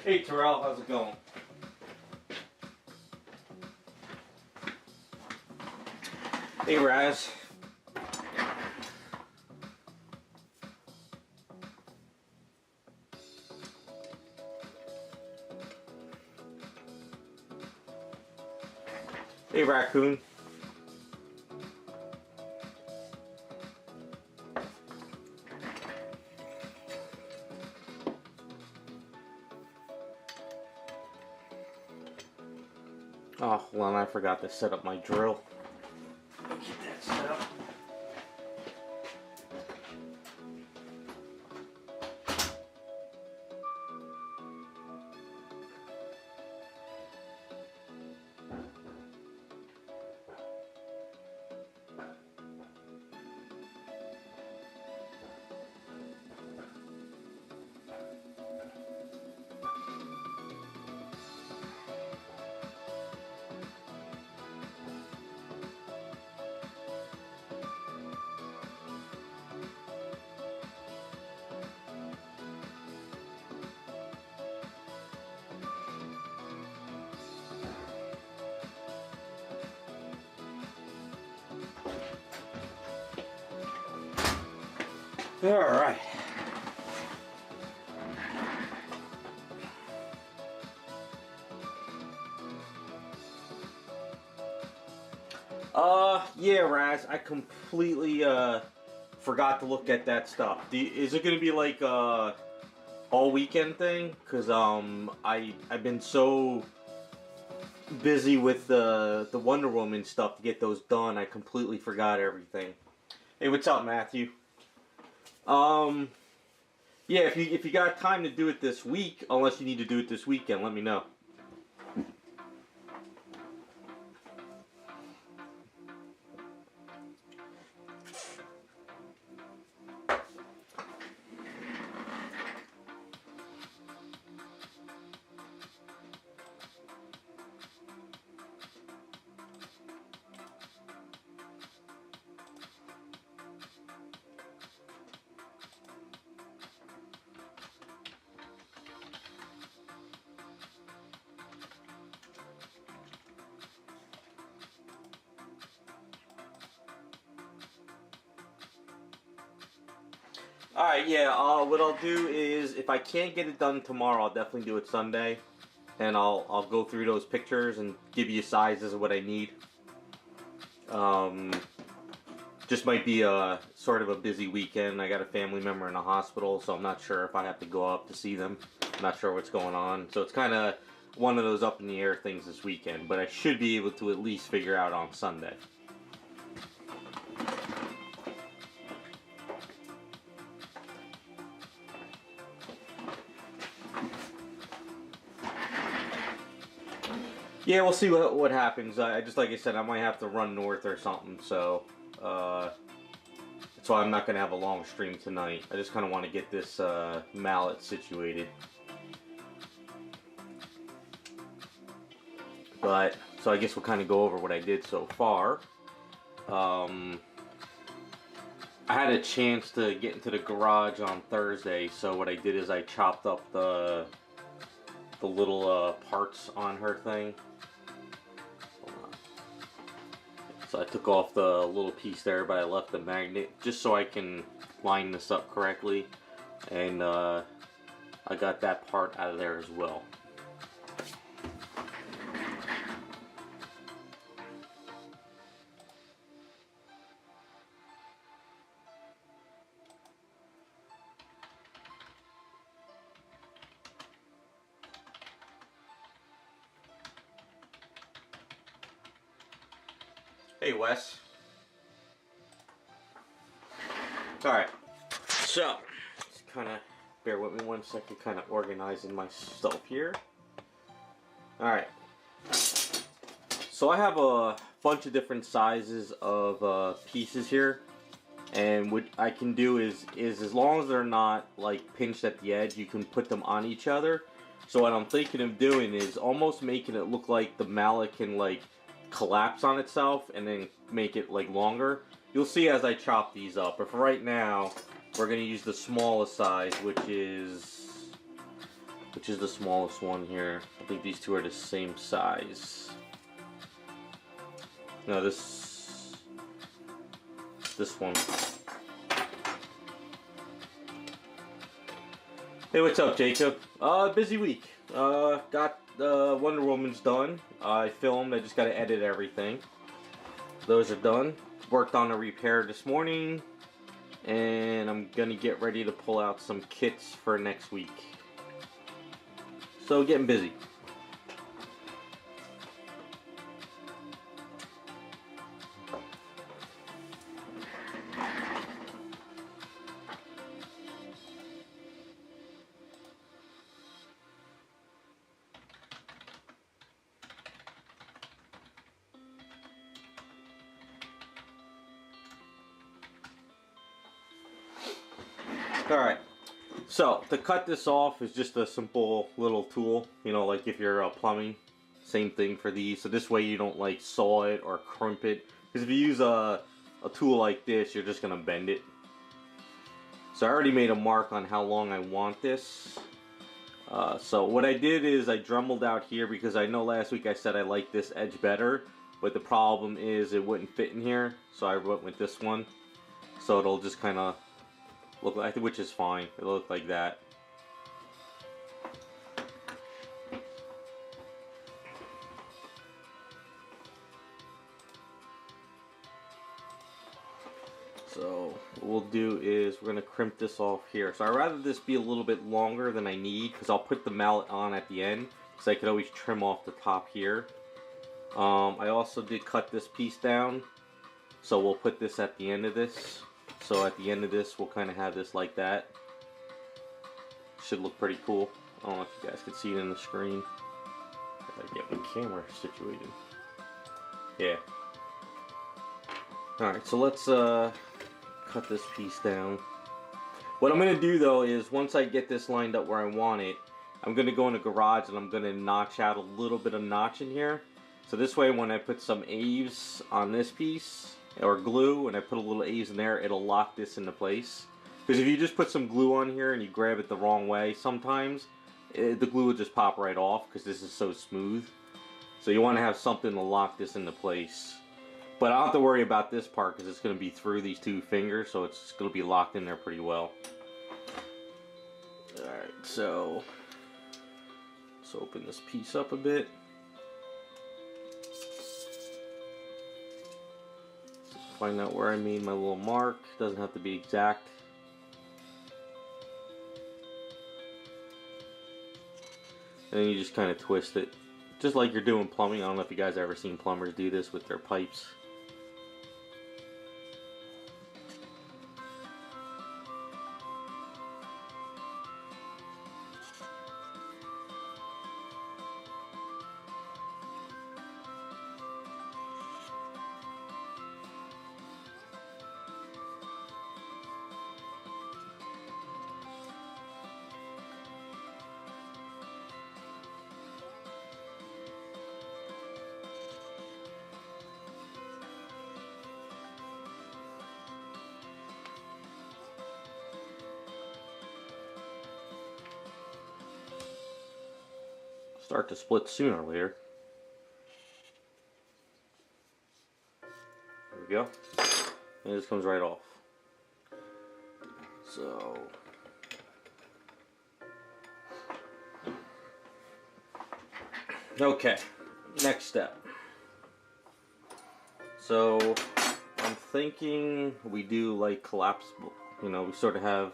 Hey Terrell, how's it going? Hey Raz. Hey Raccoon. Oh, hold on, I forgot to set up my drill. Get that set up. All right. Yeah, Raz, I completely forgot to look at that stuff. Is it gonna be like all weekend thing? Cause I've been so busy with the Wonder Woman stuff to get those done. I completely forgot everything. Hey, what's up, Matthew? Yeah, if you got time to do it this week, unless you need to do it this weekend, let me know. Alright, yeah, what I'll do is, if I can't get it done tomorrow, I'll definitely do it Sunday. And I'll go through those pictures and give you sizes of what I need. Just might be a sort of a busy weekend. I got a family member in the hospital, so I'm not sure if I have to go up to see them. I'm not sure what's going on. So it's kind of one of those up in the air things this weekend. But I should be able to at least figure out on Sunday. Yeah, we'll see what happens. Just like I said, I might have to run north or something, so that's why I'm not going to have a long stream tonight. I just kind of want to get this mallet situated. But, so I guess we'll kind of go over what I did so far. I had a chance to get into the garage on Thursday, so what I did is I chopped up the little parts on her thing. So I took off the little piece there, but I left the magnet just so I can line this up correctly. And I got that part out of there as well. Hey Wes. Alright, so just kind of bear with me one second, kind of organizing my stuff here. Alright, so I have a bunch of different sizes of pieces here, and what I can do is as long as they're not like pinched at the edge, you can put them on each other. So what I'm thinking of doing is almost making it look like the mallet can like collapse on itself and then make it like longer. You'll see as I chop these up, but for right now we're going to use the smallest size, which is which is the smallest one here. I think these two are the same size. No, this one. Hey, what's up, Jacob? Busy week. Got Wonder Woman's done. I filmed. I just got to edit everything. Those are done. Worked on a repair this morning, and I'm gonna get ready to pull out some kits for next week. So getting busy. Alright, so to cut this off is just a simple little tool, you know, like if you're plumbing, same thing for these. So this way you don't like saw it or crimp it, because if you use a tool like this, you're just going to bend it. So I already made a mark on how long I want this. So what I did is I dremeled out here, because I know last week I said I like this edge better, but the problem is it wouldn't fit in here, so I went with this one. So it'll just kind of look like, which is fine. It'll look like that. So what we'll do is we're gonna crimp this off here. So I'd rather this be a little bit longer than I need, because I'll put the mallet on at the end, because I could always trim off the top here. I also did cut this piece down, so we'll put this at the end of this. So at the end of this, we'll kind of have this like that. Should look pretty cool. I don't know if you guys can see it in the screen. I gotta get my camera situated. Yeah. Alright, so let's cut this piece down. What I'm going to do though is, once I get this lined up where I want it, I'm going to go in the garage and I'm going to notch out a little bit of notch in here. So this way when I put some aves on this piece, or glue, and I put a little aves in there, it'll lock this into place. Because if you just put some glue on here and you grab it the wrong way, sometimes the glue will just pop right off, because this is so smooth. So you want to have something to lock this into place. But I don't have to worry about this part, because it's going to be through these two fingers, so it's going to be locked in there pretty well. Alright, so let's open this piece up a bit. Find out where I made my little mark. Doesn't have to be exact. And then you just kind of twist it, just like you're doing plumbing. I don't know if you guys ever seen plumbers do this with their pipes. Start to split sooner or later. There we go. And this comes right off. So okay, next step. So I'm thinking we do like collapsible, you know, we sort of have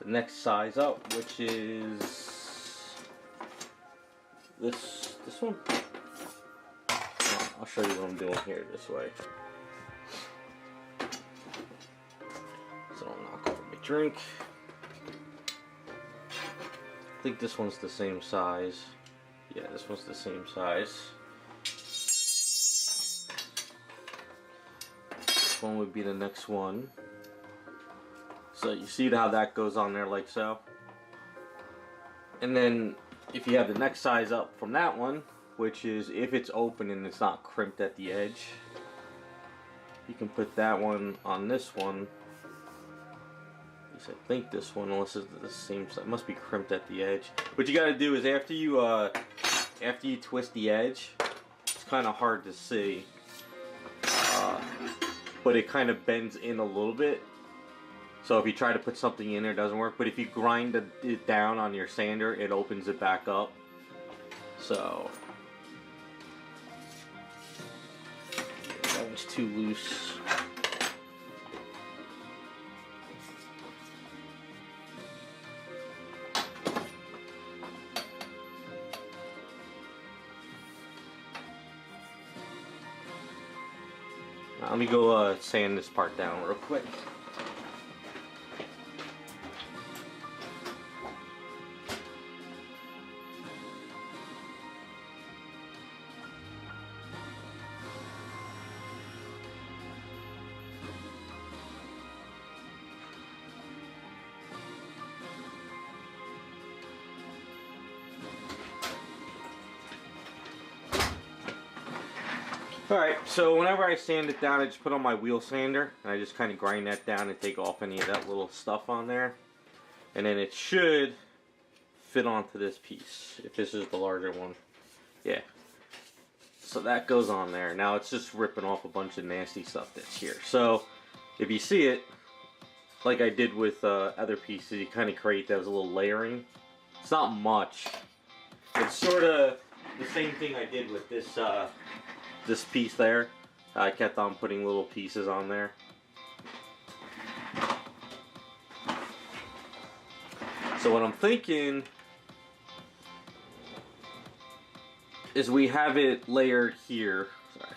the next size up, which is this one. I'll show you what I'm doing here this way. So I'll knock over my drink. I think this one's the same size. Yeah, this one's the same size. This one would be the next one. So you see how that goes on there like so. And then if you have the next size up from that one, which is if it's open and it's not crimped at the edge, you can put that one on this one. I think this one, unless it's the same side, must be crimped at the edge. What you got to do is after you twist the edge, it's kind of hard to see, but it kind of bends in a little bit. So if you try to put something in there, it doesn't work. But if you grind it down on your sander, it opens it back up. So that one's too loose. Now, let me go sand this part down real quick. Alright, so whenever I sand it down, I just put on my wheel sander, and I just kind of grind that down and take off any of that little stuff on there. And then it should fit onto this piece, if this is the larger one. Yeah. So that goes on there. Now it's just ripping off a bunch of nasty stuff that's here. So, if you see it, like I did with other pieces, you kind of create that as a little layering. It's not much. It's sort of the same thing I did with this this piece there. I kept on putting little pieces on there. So what I'm thinking is we have it layered here.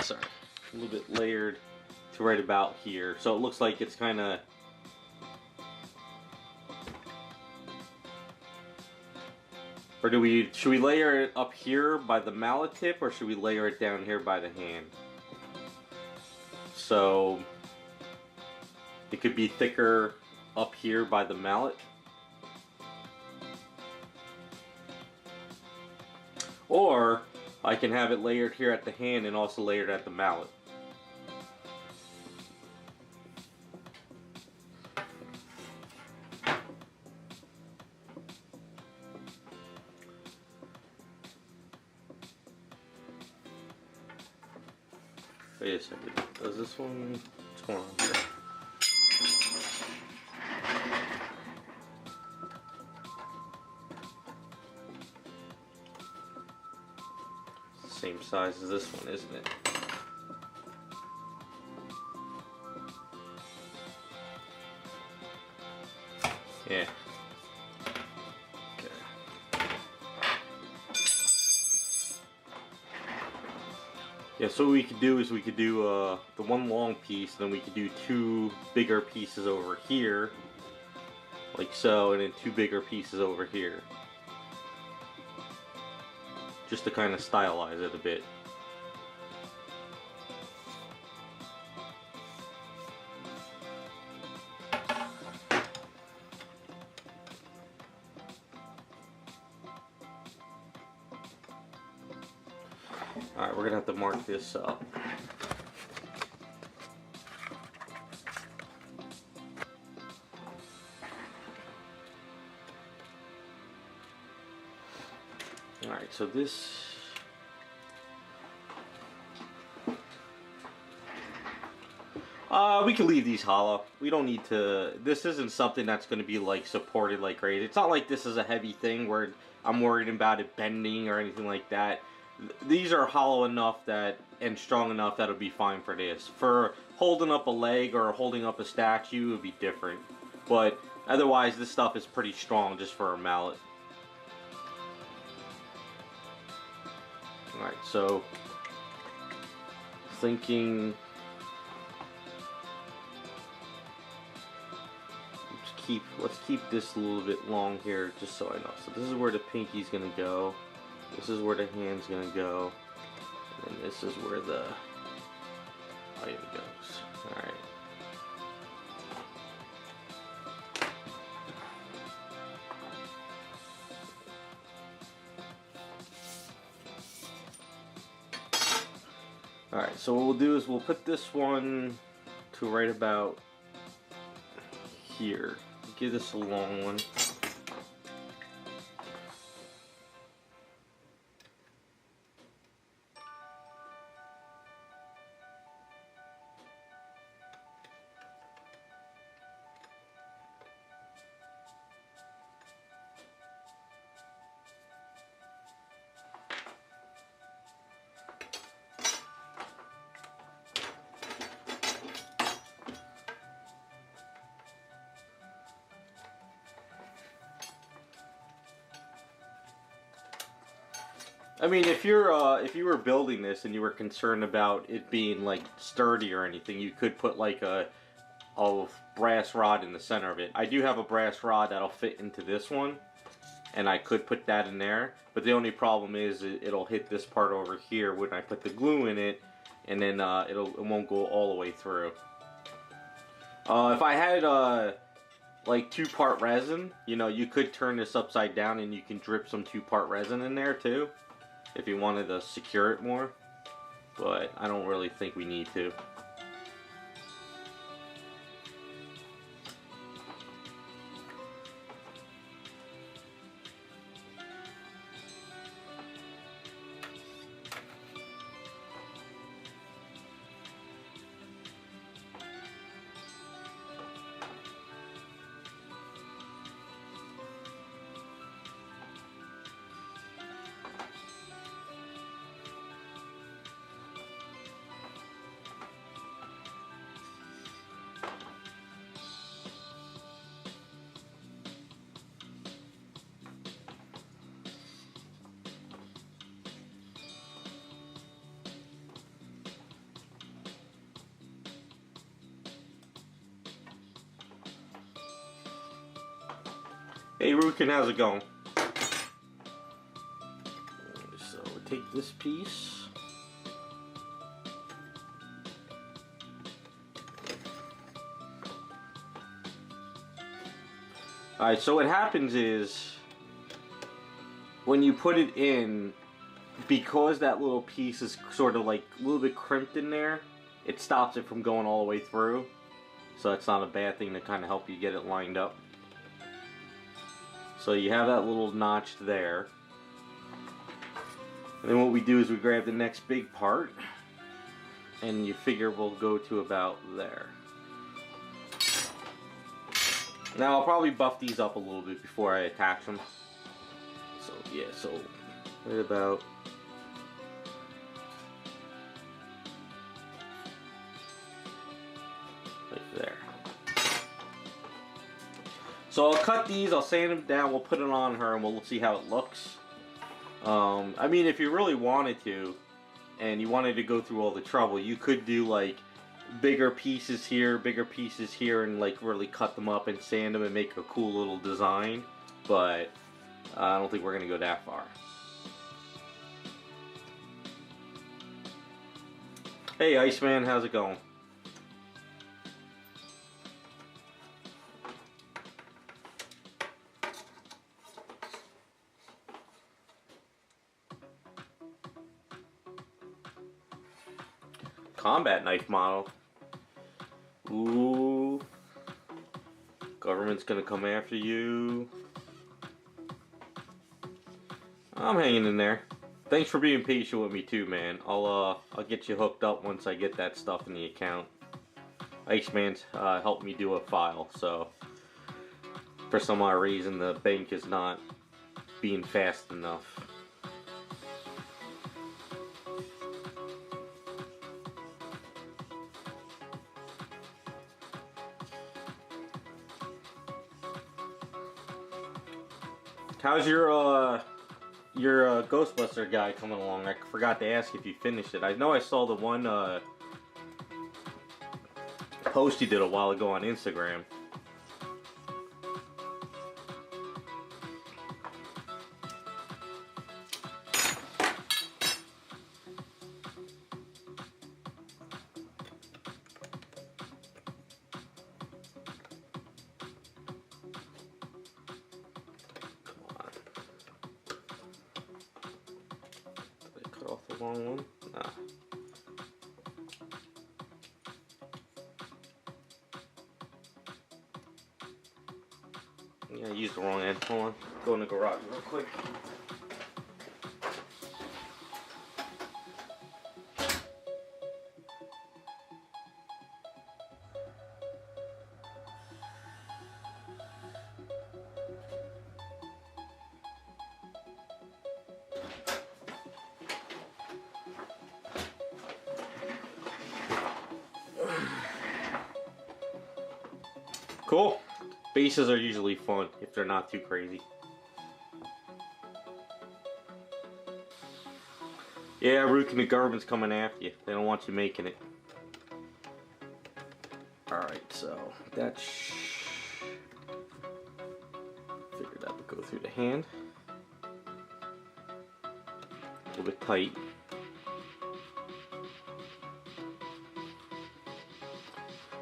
Sorry, a little bit layered to right about here. So it looks like it's kind of or should we layer it up here by the mallet tip, or should we layer it down here by the hand? So it could be thicker up here by the mallet. Or I can have it layered here at the hand and also layered at the mallet. Wait a second, does this one, what's going on here? It's the same size as this one, isn't it? Yeah. Yeah, so what we could do is we could do the one long piece, then we could do two bigger pieces over here, like so, and then two bigger pieces over here. Just to kind of stylize it a bit. Alright, we're gonna have to mark this up. Alright, so this we can leave these hollow. We don't need to, this isn't something that's going to be like supported like crazy. It's not like this is a heavy thing where I'm worried about it bending or anything like that. These are hollow enough that and strong enough that it'll be fine for this. For holding up a leg or holding up a statue, it would be different. But otherwise, this stuff is pretty strong just for a mallet. Alright, so thinking let's keep this a little bit long here just so I know. So this is where the pinky's gonna go. This is where the hand's gonna go. And then this is where the item goes. Alright. Alright, so what we'll do is we'll put this one to right about here. give this a long one. I mean, if you were building this and you were concerned about it being like sturdy or anything, you could put like a brass rod in the center of it. I do have a brass rod that'll fit into this one, and I could put that in there. But the only problem is it'll hit this part over here when I put the glue in it, and then it won't go all the way through. If I had like 2-part resin, you know, you could turn this upside down and you can drip some 2-part resin in there too, if you wanted to secure it more, but I don't really think we need to. Hey Rukin, how's it going? So we take this piece. Alright, so what happens is when you put it in, because that little piece is sort of like a little bit crimped in there, it stops it from going all the way through. So it's not a bad thing to kind of help you get it lined up. So you have that little notch there. And then what we do is we grab the next big part, and you figure we'll go to about there. Now I'll probably buff these up a little bit before I attach them. So yeah, so right about like there. So I'll cut these, I'll sand them down, we'll put it on her, and we'll see how it looks. I mean, if you really wanted to, and you wanted to go through all the trouble, you could do like bigger pieces here, and like really cut them up and sand them and make a cool little design. But I don't think we're gonna go that far. Hey Iceman, how's it going? Combat knife model. Ooh. Government's gonna come after you. I'm hanging in there. Thanks for being patient with me too, man. I'll get you hooked up once I get that stuff in the account. Iceman's helped me do a file, so for some odd reason the bank is not being fast enough. How's your Ghostbuster guy coming along? I forgot to ask if you finished it. I know I saw the one post you did a while ago on Instagram. Long one? Nah. Yeah, I used the wrong end. Hold on. Go in the garage real quick. Cool. Bases are usually fun if they're not too crazy. Yeah, Rook and the government's coming after you. They don't want you making it. Alright, so that's... Figured that would go through the hand. A little bit tight.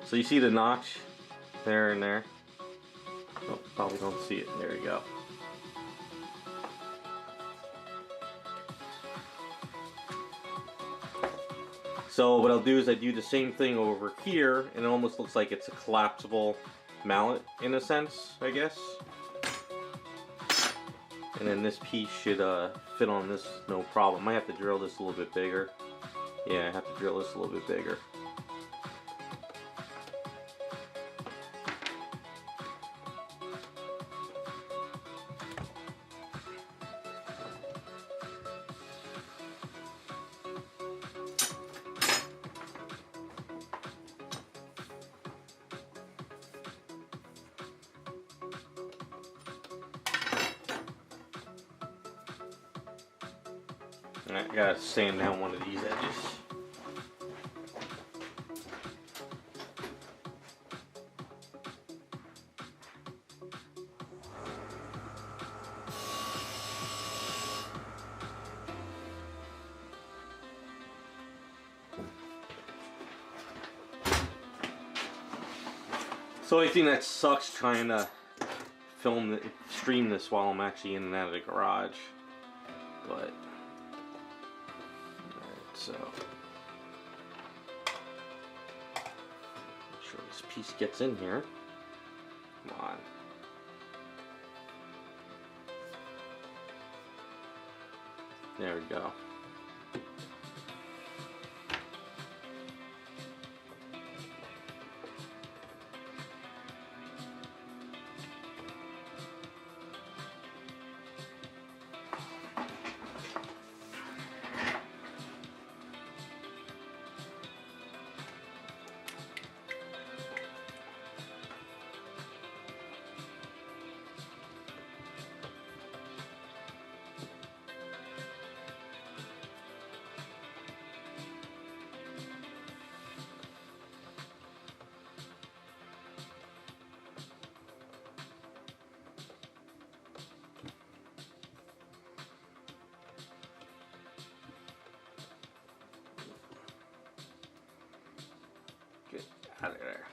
So you see the notch there and there? Oh, probably don't see it. There you go. So what I'll do is I do the same thing over here, and it almost looks like it's a collapsible mallet in a sense, I guess. And then this piece should fit on this no problem. I have to drill this a little bit bigger. Yeah, I have to drill this a little bit bigger. I gotta sand down one of these edges. So I think that sucks trying to stream this while I'm actually in and out of the garage, but. So, make sure this piece gets in here. Come on. There we go. Get out of there.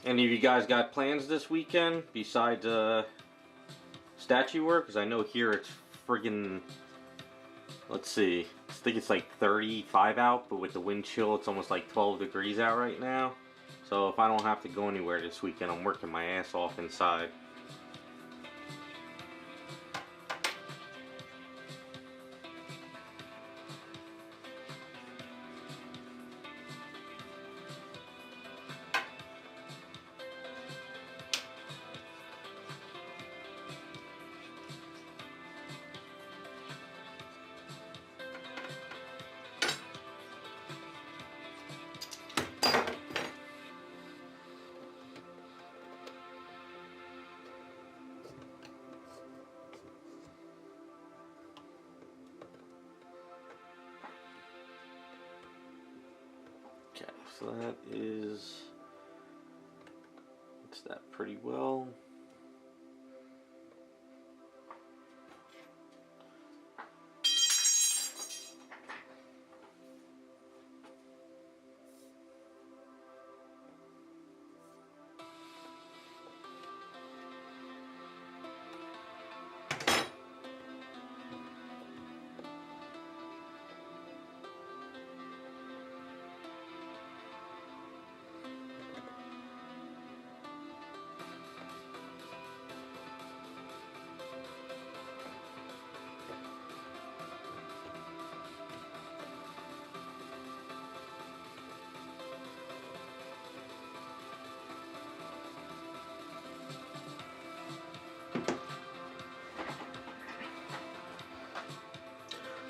Any of you guys got plans this weekend besides statue work? Because I know here it's friggin', let's see, I think it's like 35 out, but with the wind chill it's almost like 12 degrees out right now. So if I don't have to go anywhere this weekend, I'm working my ass off inside. so that is, it's that pretty well.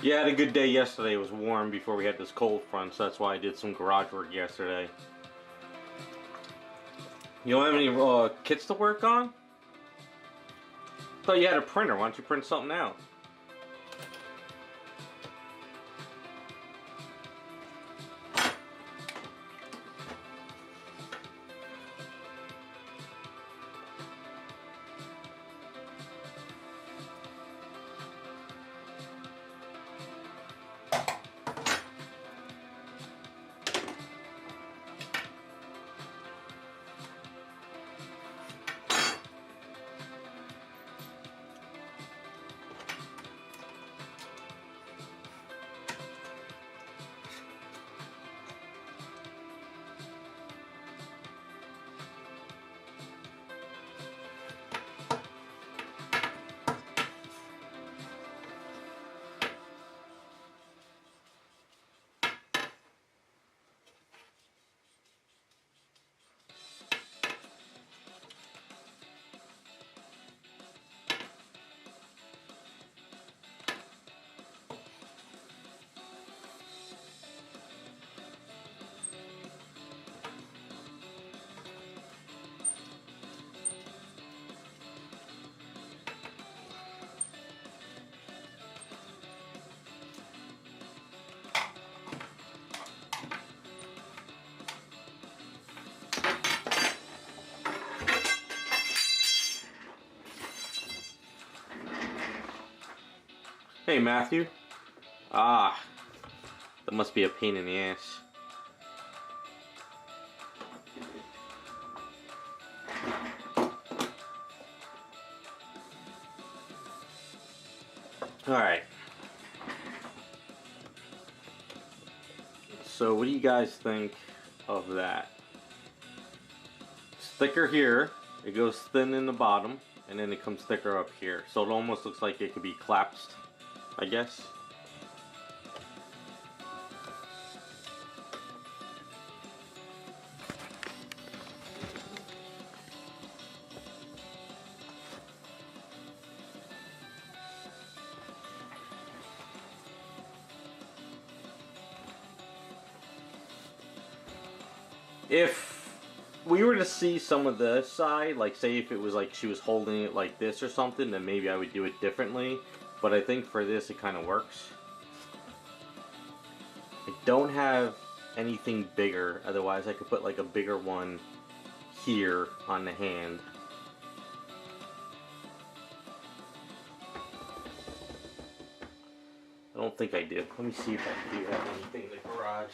Yeah, I had a good day yesterday. It was warm before we had this cold front, so that's why I did some garage work yesterday. You don't have any kits to work on? I thought you had a printer. Why don't you print something out? Hey, Matthew. Ah, that must be a pain in the ass. Alright. So what do you guys think of that? It's thicker here, it goes thin in the bottom, and then it comes thicker up here. So it almost looks like it could be collapsed, I guess. If we were to see some of this side, like say if it was like she was holding it like this or something, then maybe I would do it differently. But I think for this it kind of works. I don't have anything bigger, otherwise I could put like a bigger one here on the hand. I don't think I did. Let me see if I do have anything in the garage.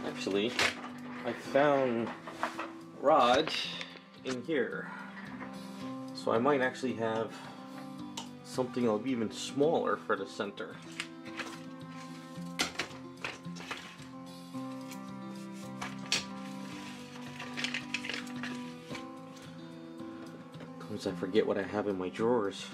Actually, I found rods in here, so I might actually have something even smaller for the center. Sometimes I forget what I have in my drawers.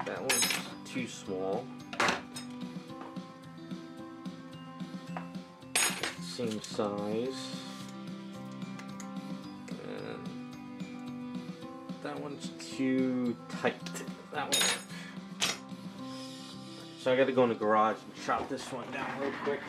That one's too small. Same size. And that one's too tight. That one. So I gotta go in the garage and chop this one down real quick.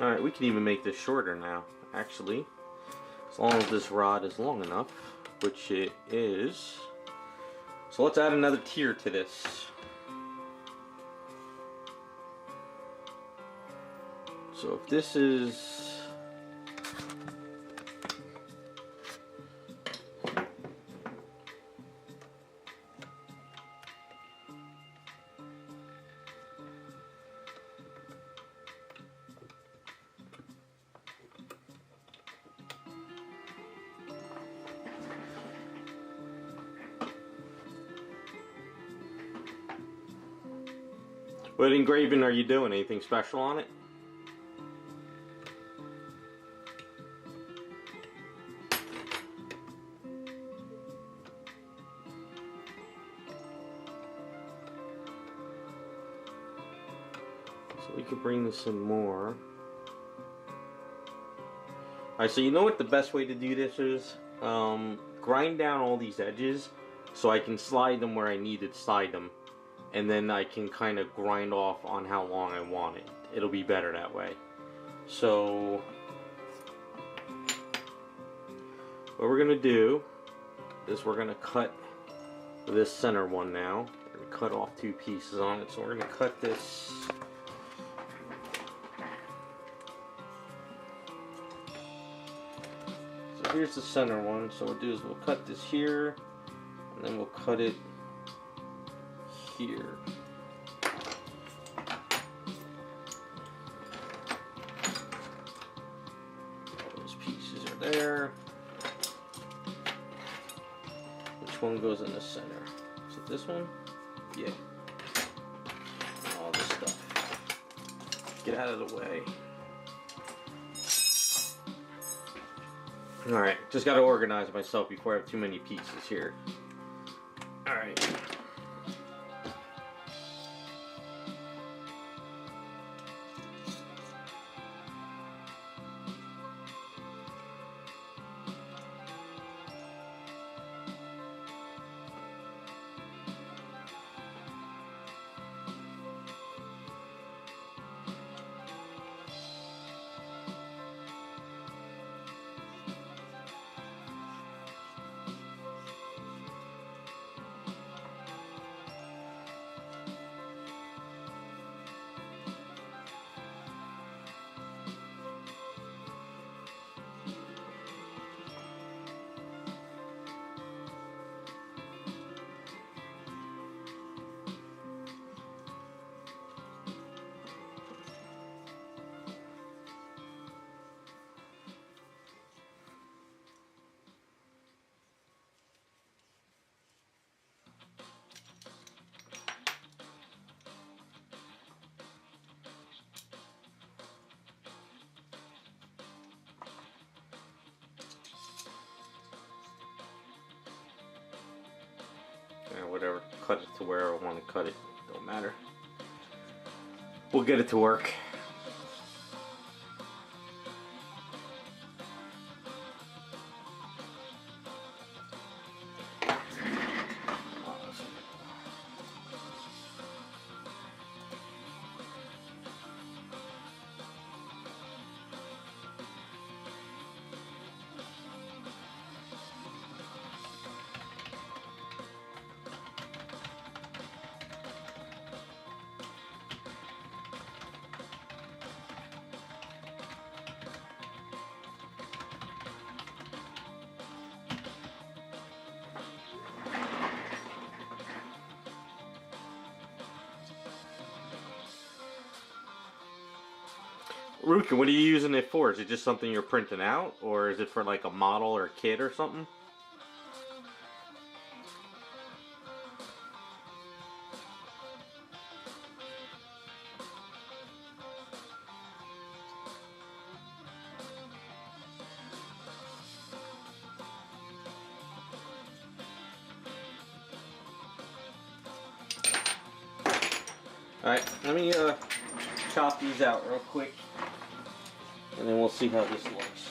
Alright, we can even make this shorter now, actually. As long as this rod is long enough, which it is. So let's add another tier to this. So if this is... What engraving are you doing? Anything special on it? So we could bring this in more. Alright, so you know what the best way to do this is? Grind down all these edges so I can slide them where I need to slide them. And then I can kind of grind off on how long I want it. It'll be better that way. So what we're gonna do is we're gonna cut this center one now. We're gonna cut off 2 pieces on it. So we're gonna cut this. So here's the center one. So what we'll do is we'll cut this here, and then we'll cut it here. Those pieces are there. Which one goes in the center? Is it this one? Yeah. All this stuff. Get out of the way. Alright, just gotta organize myself before I have too many pieces here. Alright. or whatever. Cut it to where I want to cut it. Don't matter. We'll get it to work. Ruka, what are you using it for? Is it just something you're printing out? Or is it for like a model or a kit or something? Alright, let me chop these out real quick. And then we'll see how this looks.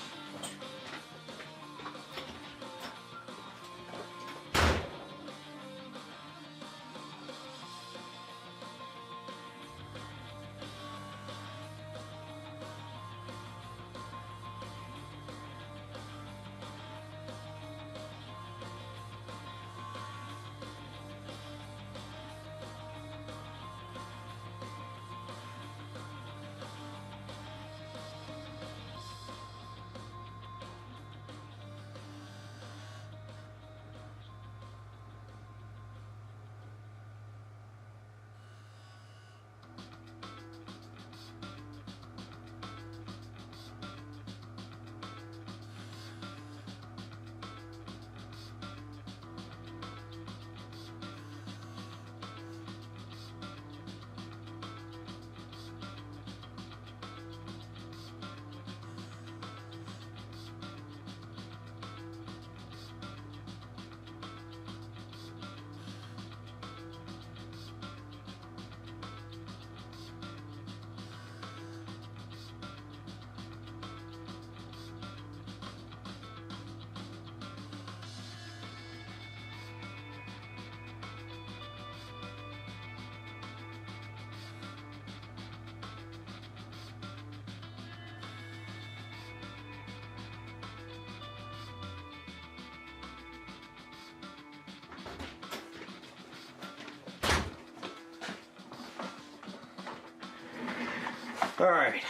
Alright,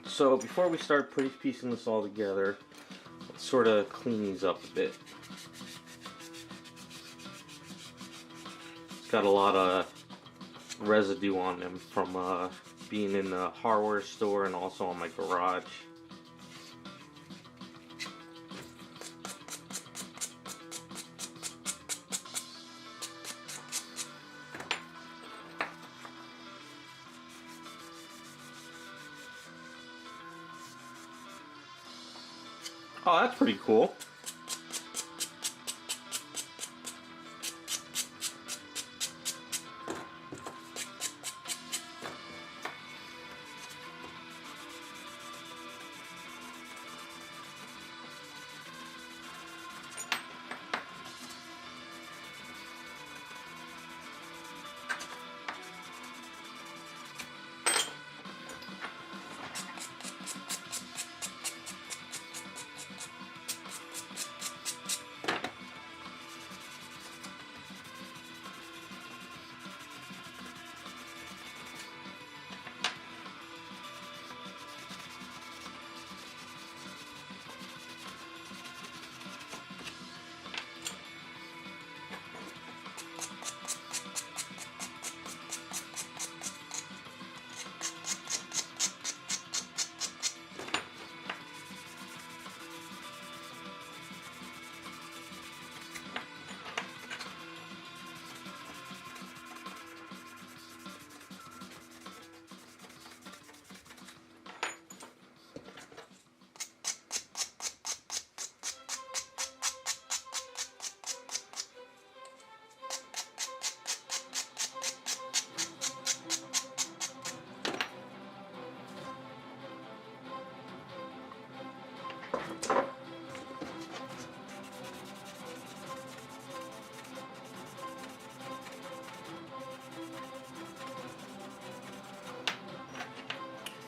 so before we start piecing this all together, let's sort of clean these up a bit. It's got a lot of residue on them from being in the hardware store and also on my garage. Oh, that's pretty cool.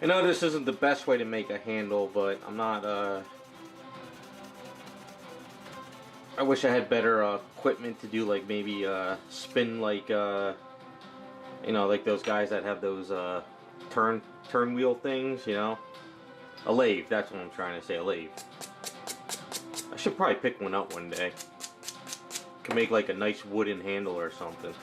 I know this isn't the best way to make a handle, but I'm not, I wish I had better equipment to do, like maybe spin, like you know, like those guys that have those turn wheel things, you know, a lathe. That's what I'm trying to say, a lathe. I should probably pick one up one day. Can make like a nice wooden handle or something.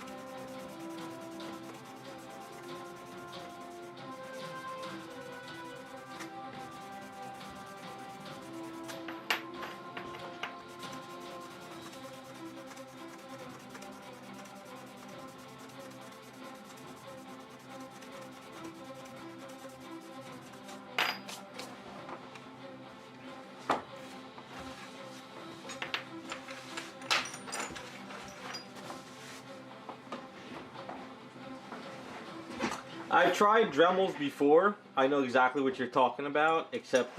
I've tried Dremels before. I know exactly what you're talking about, except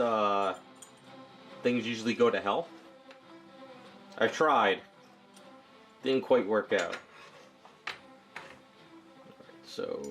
things usually go to hell. I've tried. Didn't quite work out. Alright, so...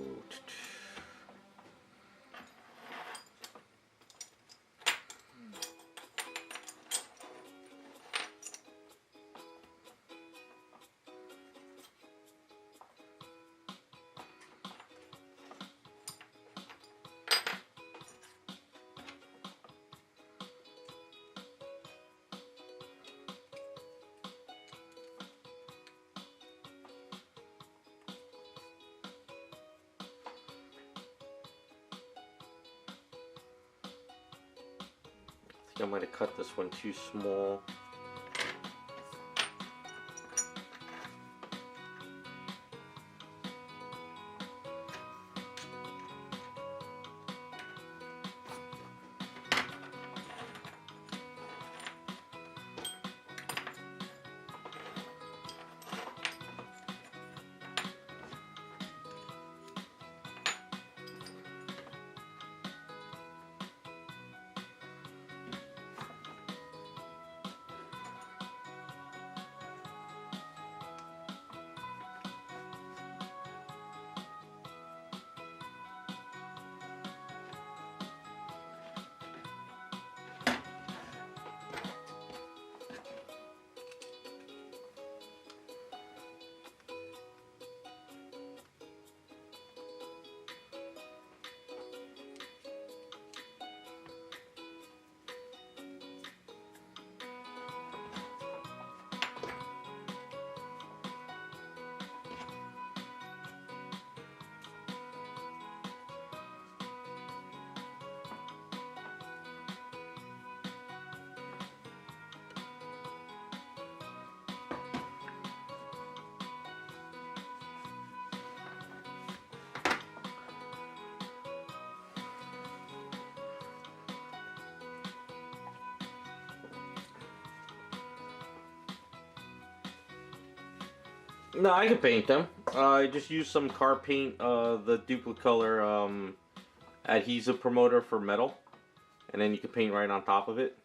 I might have cut this one too small. No, I can paint them. I just use some car paint, the Duplicolor adhesive promoter for metal, and then you can paint right on top of it.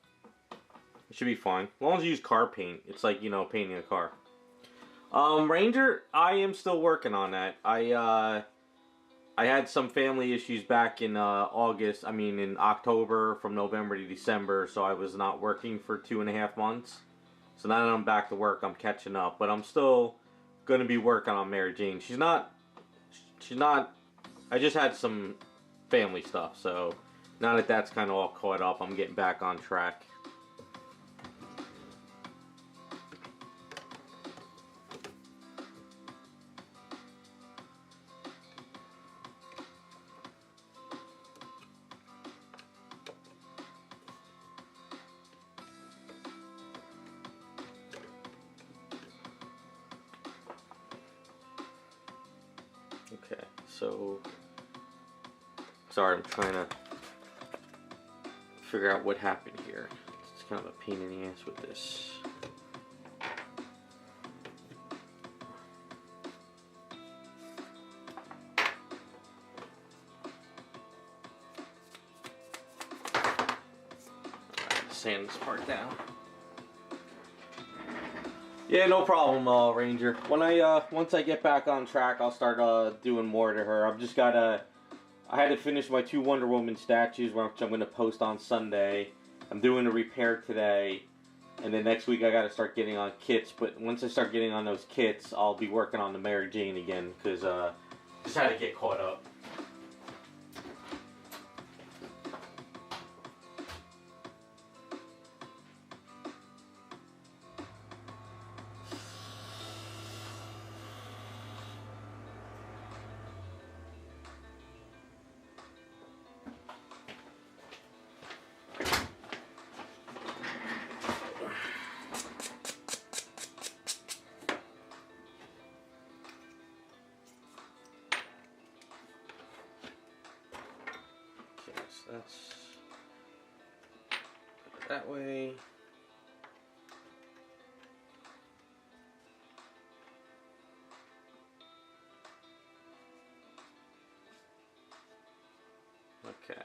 It should be fine. As long as you use car paint, it's like, you know, painting a car. Ranger, I am still working on that. I had some family issues back in August, I mean in October, from November to December, so I was not working for 2.5 months. So now that I'm back to work, I'm catching up, but I'm still going to be working on Mary Jane. She's not, I just had some family stuff, so now that that's kind of all caught up, I'm getting back on track. Okay, so, sorry, I'm trying to figure out what happened here. It's kind of a pain in the ass with this. Alright, sand this part down. Yeah, no problem, Ranger. When once I get back on track, I'll start doing more to her. I've just gotta, I had to finish my 2 Wonder Woman statues, which I'm going to post on Sunday. I'm doing a repair today. And then next week I got to start getting on kits. But once I start getting on those kits, I'll be working on the Mary Jane again. Because just had to get caught up. That's that way. Okay.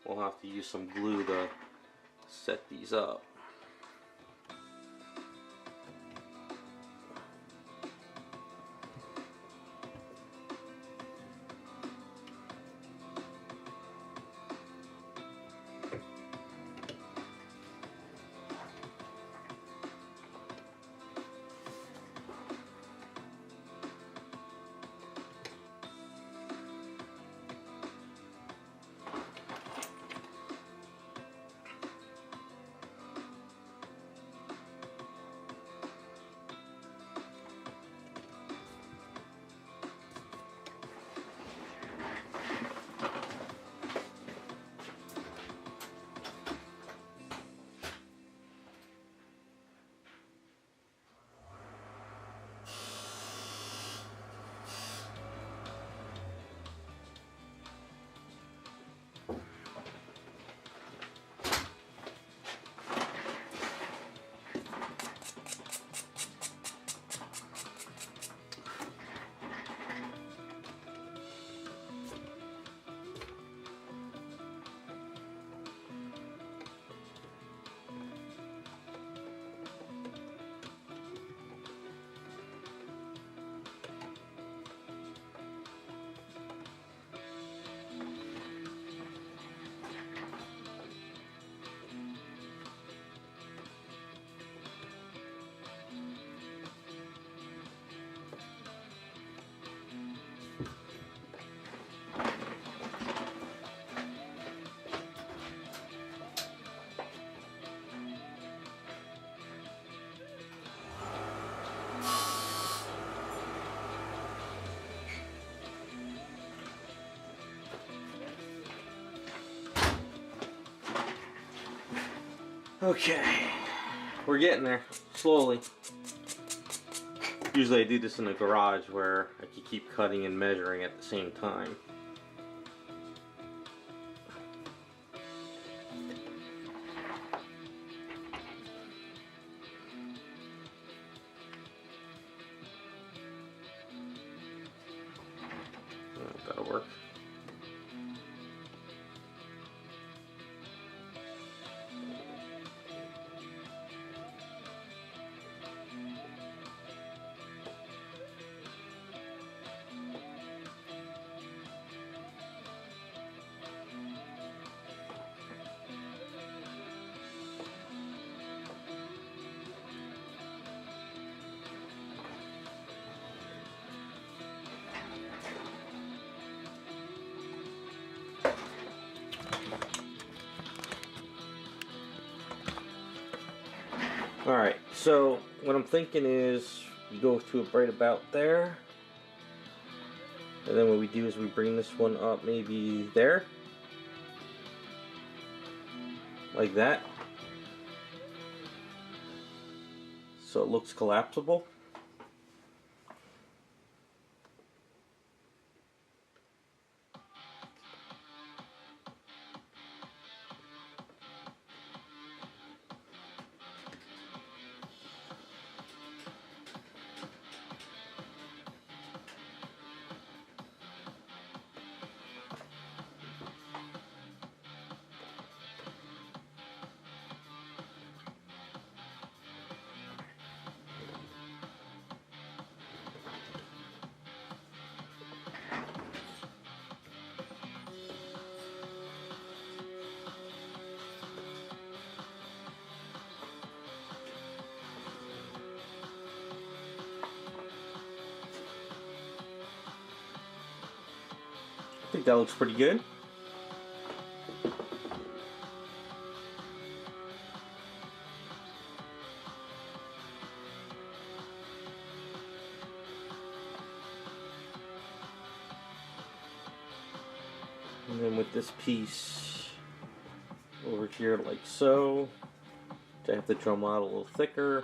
We'll have to use some glue to set these up. Okay, we're getting there, slowly. Usually I do this in the garage where I can keep cutting and measuring at the same time. That'll work. Alright, so what I'm thinking is we go to it right about there. And then what we do is we bring this one up maybe there. Like that. So it looks collapsible. I think that looks pretty good. And then with this piece over here like so, I have to drum out a little thicker.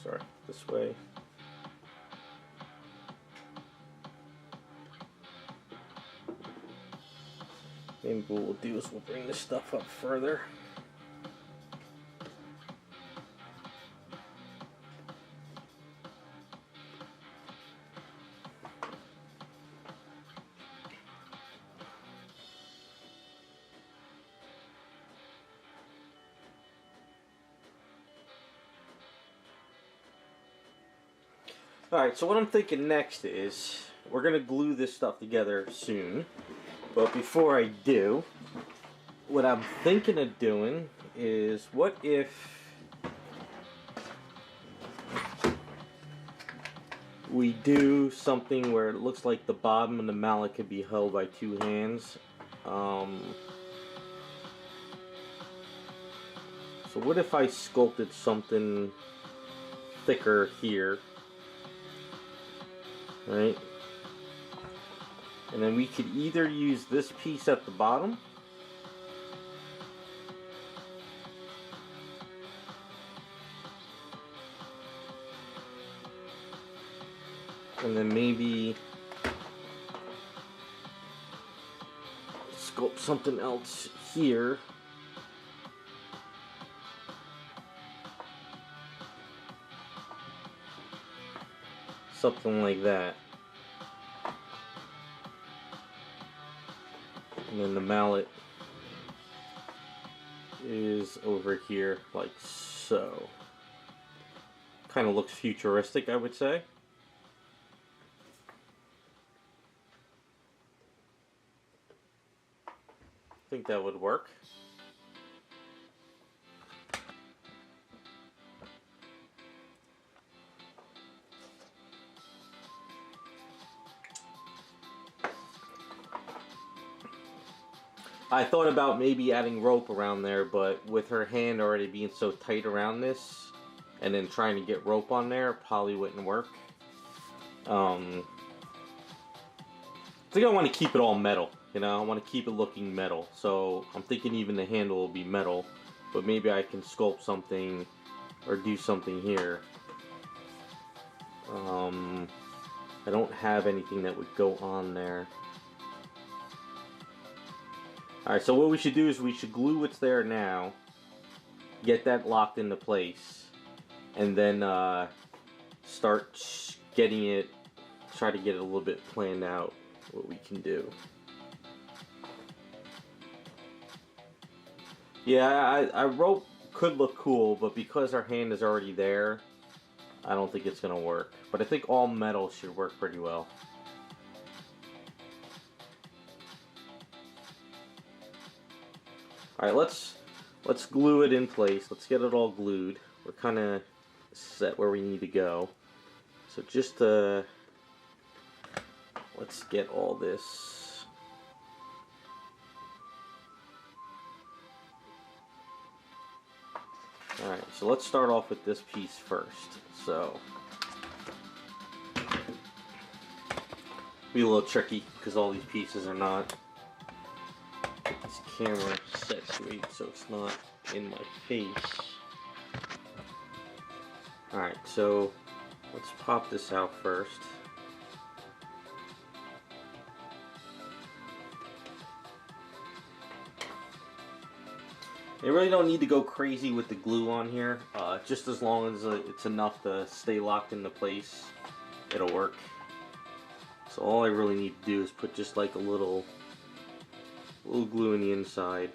Sorry, this way. Maybe what we'll do is we'll bring this stuff up further. Alright, so what I'm thinking next is we're going to glue this stuff together soon. But before I do, what I'm thinking of doing is, what if we do something where it looks like the bottom of the mallet could be held by two hands. So what if I sculpted something thicker here, right? And then we could either use this piece at the bottom, and then maybe sculpt something else here. Something like that. And then the mallet is over here like so. Kind of looks futuristic, I would say. I think that would work. I thought about maybe adding rope around there, but with her hand already being so tight around this, and then trying to get rope on there, probably wouldn't work. I think I want to keep it all metal, you know, I want to keep it looking metal. So I'm thinking even the handle will be metal, but maybe I can sculpt something or do something here. I don't have anything that would go on there. Alright, so what we should do is we should glue what's there now, get that locked into place, and then start getting it, try to get it a little bit planned out, what we can do. Yeah, I rope could look cool, but because our hand is already there, I don't think it's going to work. But I think all metal should work pretty well. Alright, let's glue it in place. Let's get it all glued. We're kind of set where we need to go. So just let's get all this. Alright, so let's start off with this piece first. So, be a little tricky because all these pieces are not. This camera set straight so it's not in my face. Alright, so let's pop this out first. You really don't need to go crazy with the glue on here, just as long as it's enough to stay locked into place, it'll work. So all I really need to do is put just like a little glue in the inside.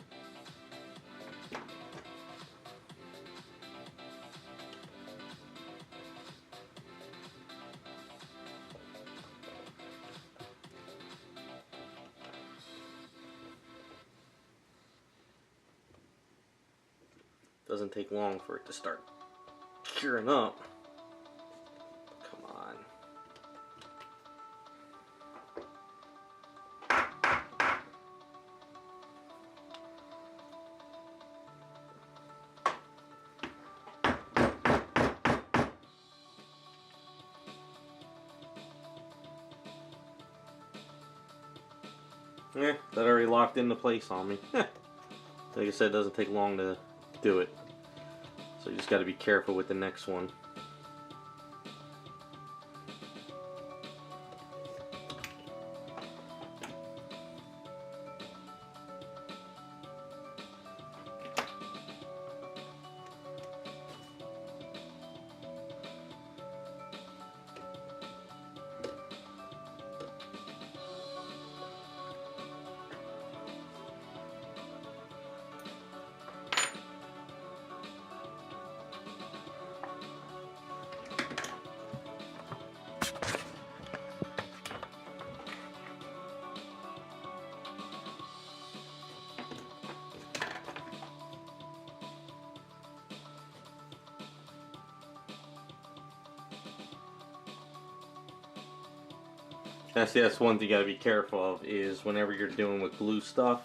Doesn't take long for it to start curing up. Come on. Yeah, that already locked into place on me. Like I said, it doesn't take long to do it. So you just got to be careful with the next one. That's one thing you gotta be careful of, is whenever you're doing with glue stuff,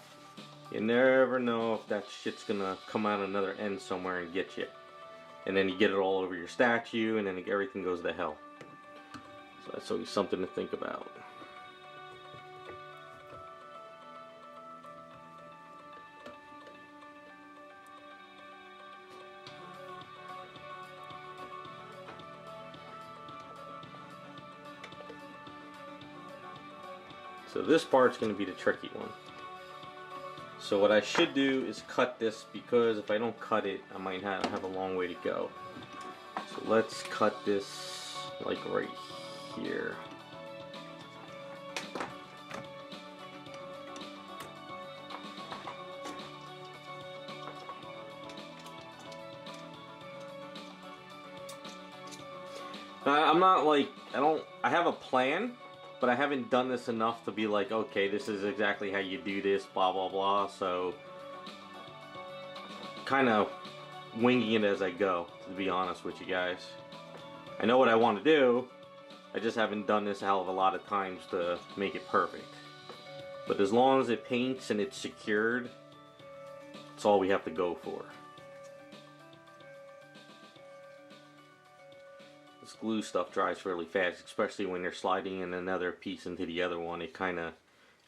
you never know if that shit's gonna come out another end somewhere and get you. And then you get it all over your statue, and then everything goes to hell. So that's always something to think about. So this part's going to be the tricky one. So what I should do is cut this, because if I don't cut it, I might have a long way to go. So let's cut this like right here. I'm not like, I have a plan, but I haven't done this enough to be like, okay, this is exactly how you do this, blah, blah, blah. So, kind of winging it as I go, to be honest with you guys. I know what I want to do, I just haven't done this a hell of a lot of times to make it perfect. But as long as it paints and it's secured, that's all we have to go for. This glue stuff dries fairly fast, especially when you're sliding in another piece into the other one. It kind of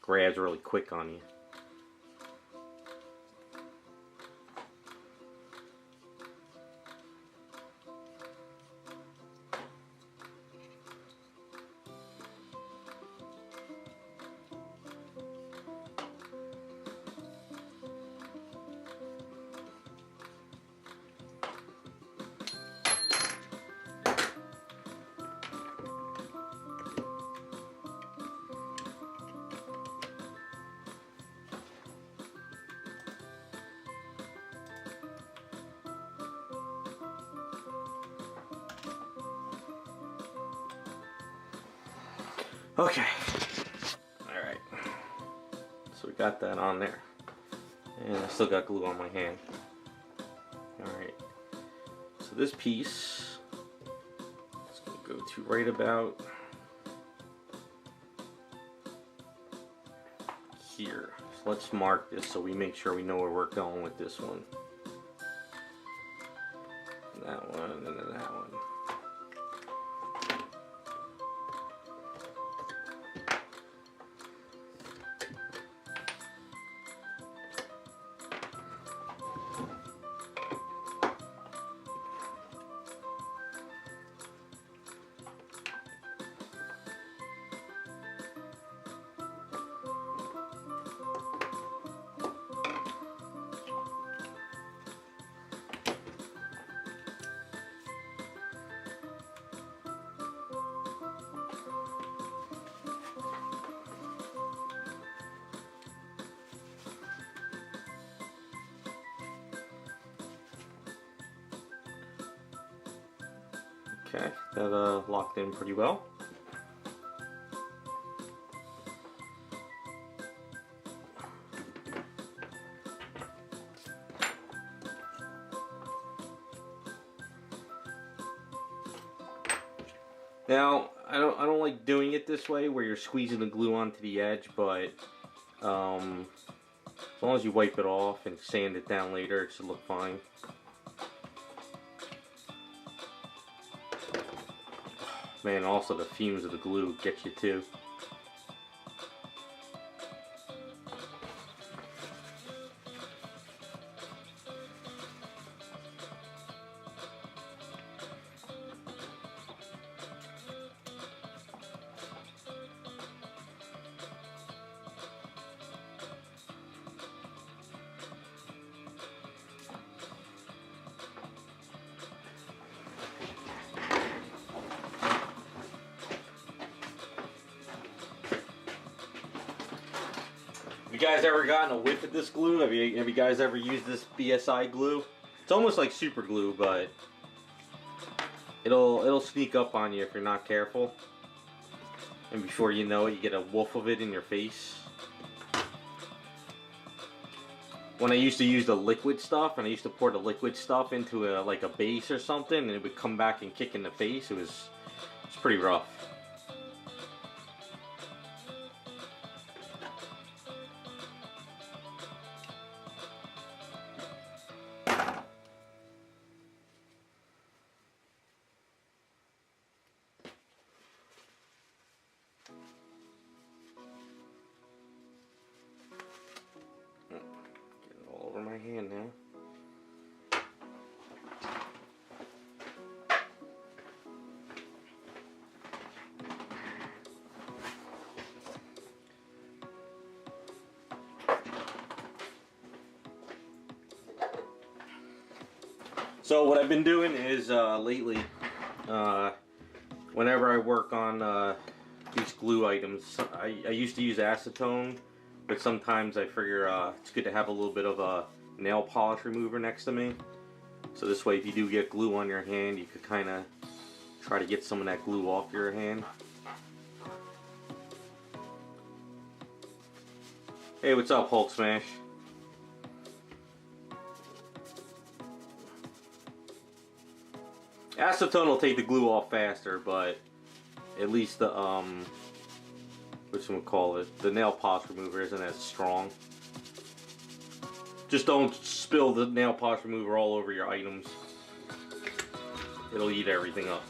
grabs really quick on you. Okay, alright, so we got that on there, and I still got glue on my hand. Alright, so this piece is going to go to right about here. So let's mark this so we make sure we know where we're going with this one. That one, and then that one. Okay, that locked in pretty well. Now, I don't like doing it this way where you're squeezing the glue onto the edge, but as long as you wipe it off and sand it down later, it should look fine. Man, also the fumes of the glue get you too. guys ever gotten a whiff of this glue? Have you guys ever used this BSI glue? It's almost like super glue, but it'll sneak up on you if you're not careful. And before you know it, you get a whiff of it in your face. When I used to use the liquid stuff, and I used to pour the liquid stuff into like a base or something, and it would come back and kick in the face, it's pretty rough. Over my hand now. So what I've been doing is lately, whenever I work on these glue items, I used to use acetone. But sometimes I figure it's good to have a little bit of a nail polish remover next to me. So this way, if you do get glue on your hand, you could kind of try to get some of that glue off your hand. Hey, what's up, Hulk Smash? Acetone will take the glue off faster, but at least the the nail polish remover isn't as strong. Just don't spill the nail polish remover all over your items. It'll eat everything up.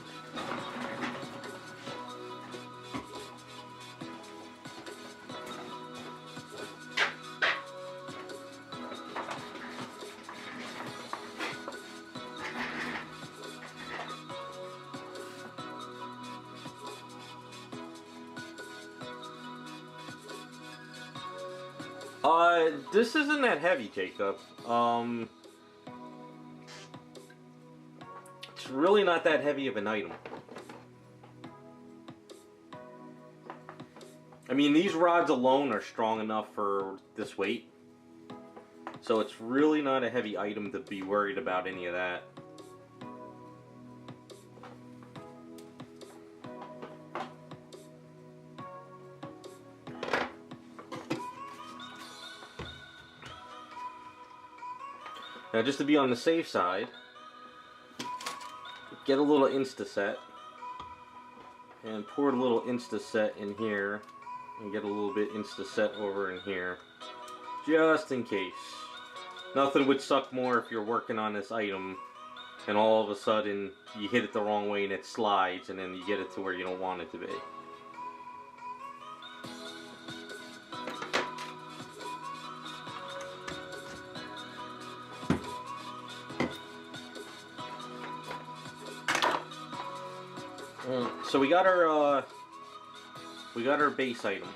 This isn't that heavy, Jacob. It's really not that heavy of an item. I mean, these rods alone are strong enough for this weight. So it's really not a heavy item to be worried about any of that. Now, just to be on the safe side, get a little Insta-Set and pour a little Insta-Set in here and get a little bit Insta-Set over in here, just in case. Nothing would suck more if you're working on this item and all of a sudden you hit it the wrong way and it slides and then you get it to where you don't want it to be. So we got our base item.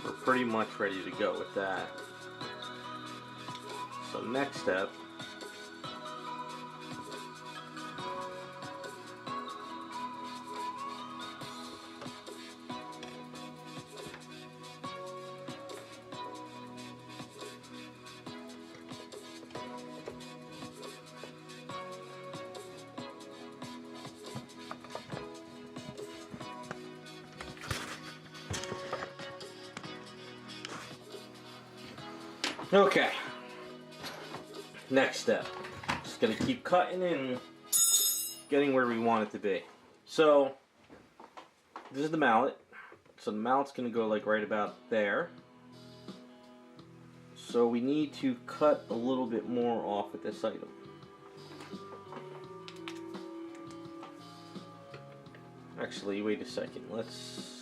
We're pretty much ready to go with that. So next step, okay, next step, just gonna keep cutting and getting where we want it to be. So this is the mallet, so the mallet's gonna go like right about there. So we need to cut a little bit more off with this item. Actually, wait a second, let's...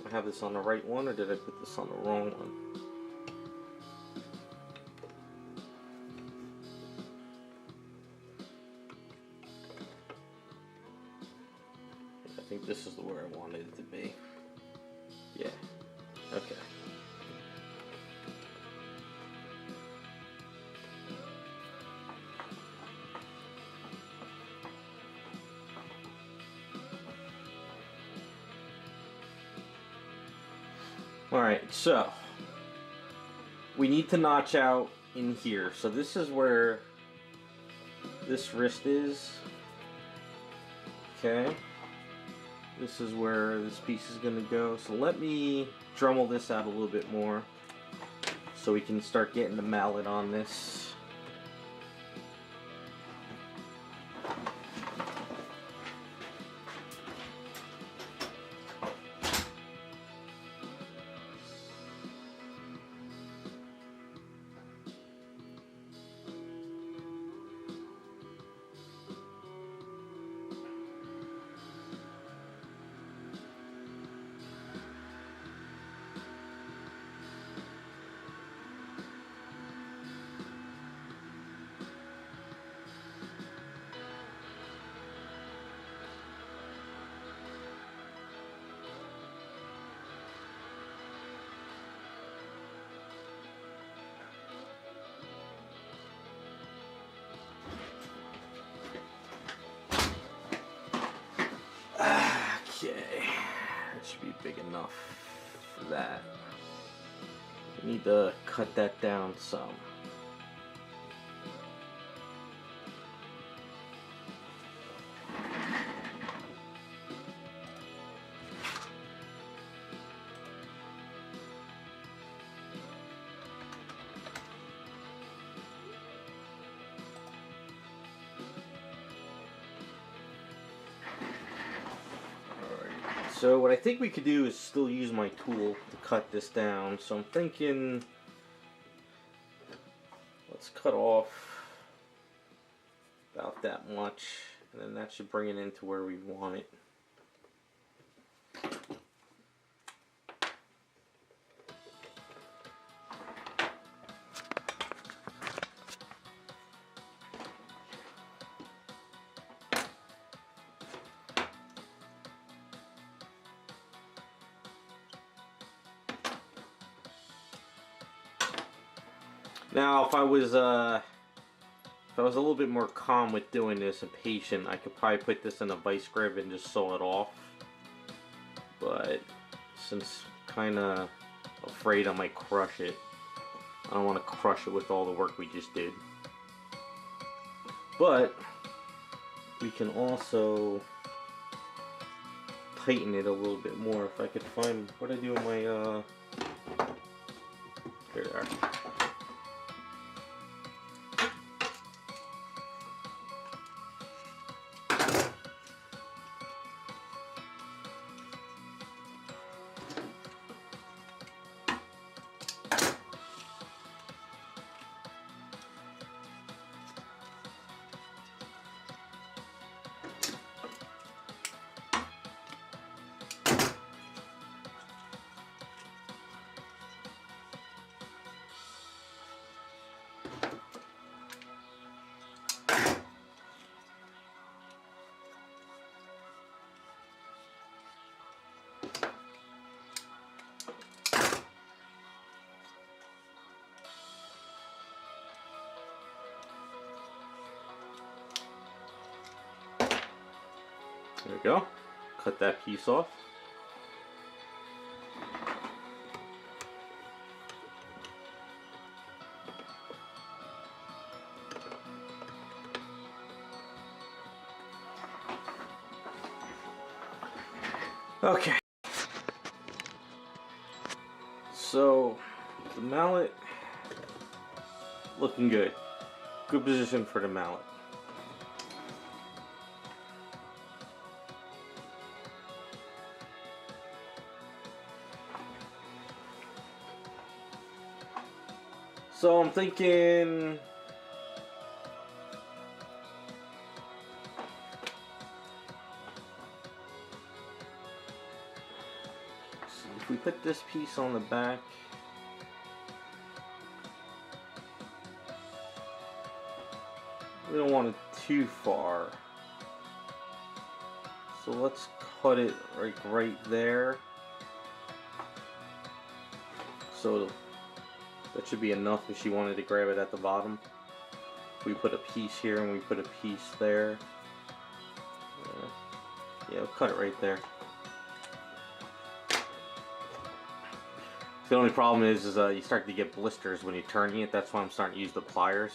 I have this on the right one, or did I put this on the wrong one? I think this is where I wanted it to be. Yeah. Okay. Alright, so we need to notch out in here. So this is where this wrist is. Okay. This is where this piece is going to go. So let me Dremel this out a little bit more so we can start getting the mallet on this. Okay, that should be big enough for that. We need to cut that down some. So what I think we could do is still use my tool to cut this down. So I'm thinking, let's cut off about that much, and then that should bring it into where we want it. Now, if I was a little bit more calm with doing this and patient, I could probably put this in a vice grip and just saw it off. But since I'm kind of afraid I might crush it, I don't want to crush it with all the work we just did. But we can also tighten it a little bit more. If I could find, what did I do in my here they are. There we go. Cut that piece off. Okay. So the mallet looking good. Good position for the mallet. So I'm thinking if we put this piece on the back, we don't want it too far. So let's cut it like right there. So that should be enough if she wanted to grab it at the bottom. We put a piece here and we put a piece there. Yeah, we'll cut it right there. The only problem is you start to get blisters when you're turning it. That's why I'm starting to use the pliers.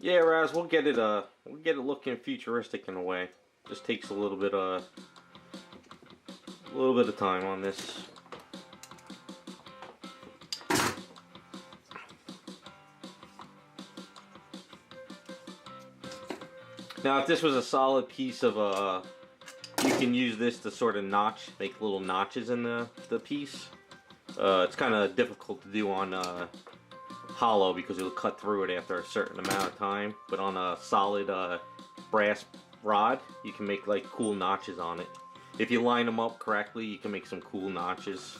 Yeah, Raz, we'll get it looking futuristic in a way. Just takes a little bit of time on this. Now, if this was a solid piece of you can use this to sort of make little notches in the piece. It's kind of difficult to do on hollow because it'll cut through it after a certain amount of time, but on a solid brass rod you can make like cool notches on it. If you line them up correctly, you can make some cool notches.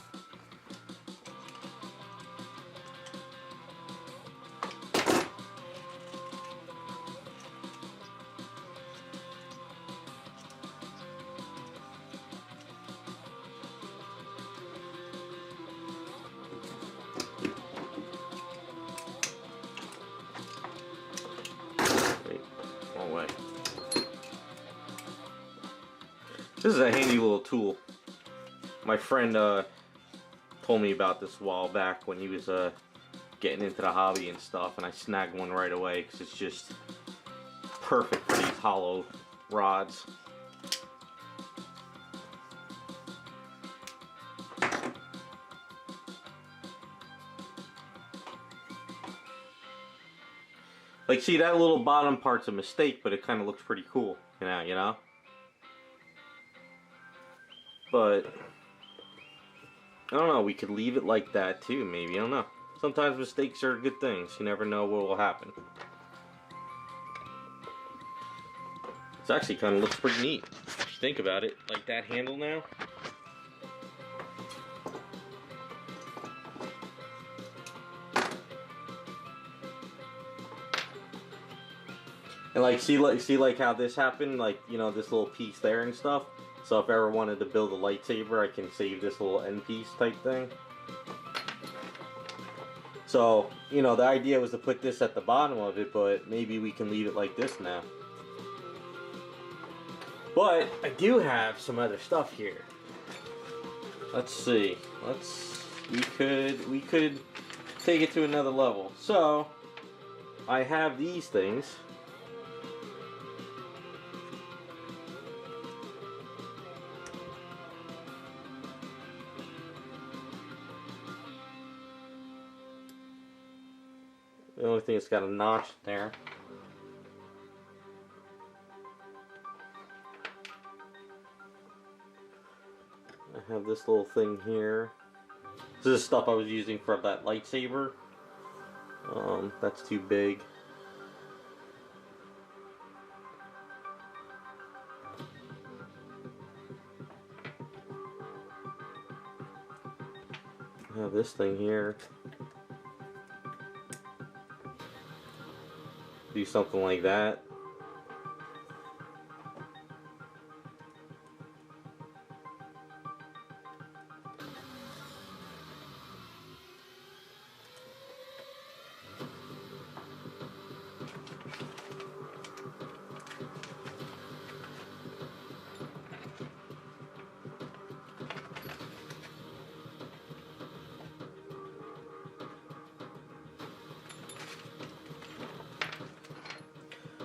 This is a handy little tool. My friend told me about this a while back when he was getting into the hobby and stuff, and I snagged one right away because it's just perfect for these hollow rods. Like, see, that little bottom part's a mistake, but it kind of looks pretty cool, you know? But I don't know, we could leave it like that too, maybe. I don't know. Sometimes mistakes are good things. You never know what will happen. It actually kind of looks pretty neat if you think about it. Like that handle now. And like see like how this happened, like, you know, this little piece there and stuff. So if I ever wanted to build a lightsaber, I can save this little end piece type thing. So, you know, the idea was to put this at the bottom of it, but maybe we can leave it like this now. But I do have some other stuff here. Let's see. We could take it to another level. So I have these things. The only thing, it's got a notch there. I have this little thing here. This is stuff I was using for that lightsaber. That's too big. I have this thing here. Do something like that.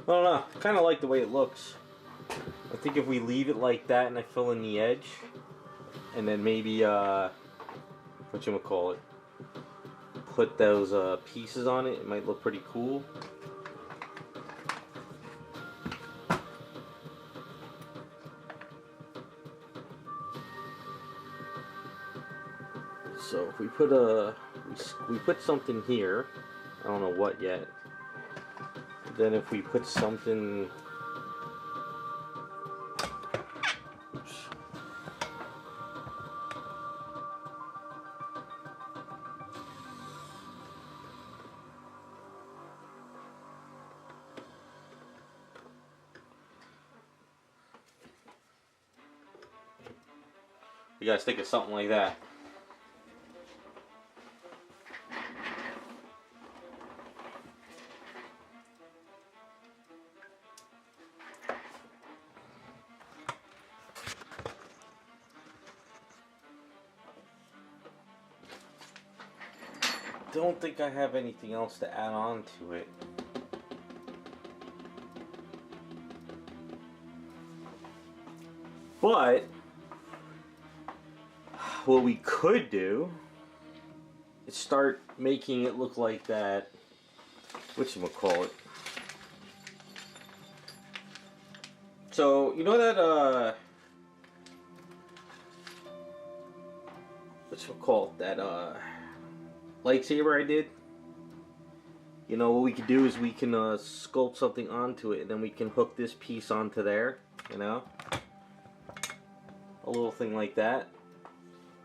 I don't know, I kind of like the way it looks. I think if we leave it like that and I fill in the edge, and then maybe, whatchamacallit, put those pieces on it, it might look pretty cool. So if we put something here, I don't know what yet. Then if we put something, You guys think of something like that? Don't think I have anything else to add on to it. But what we could do is start making it look like that, whatchamacallit. So, you know that, whatchamacallit, that, lightsaber I did? You know, what we could do is we can, sculpt something onto it, and then we can hook this piece onto there, you know? A little thing like that.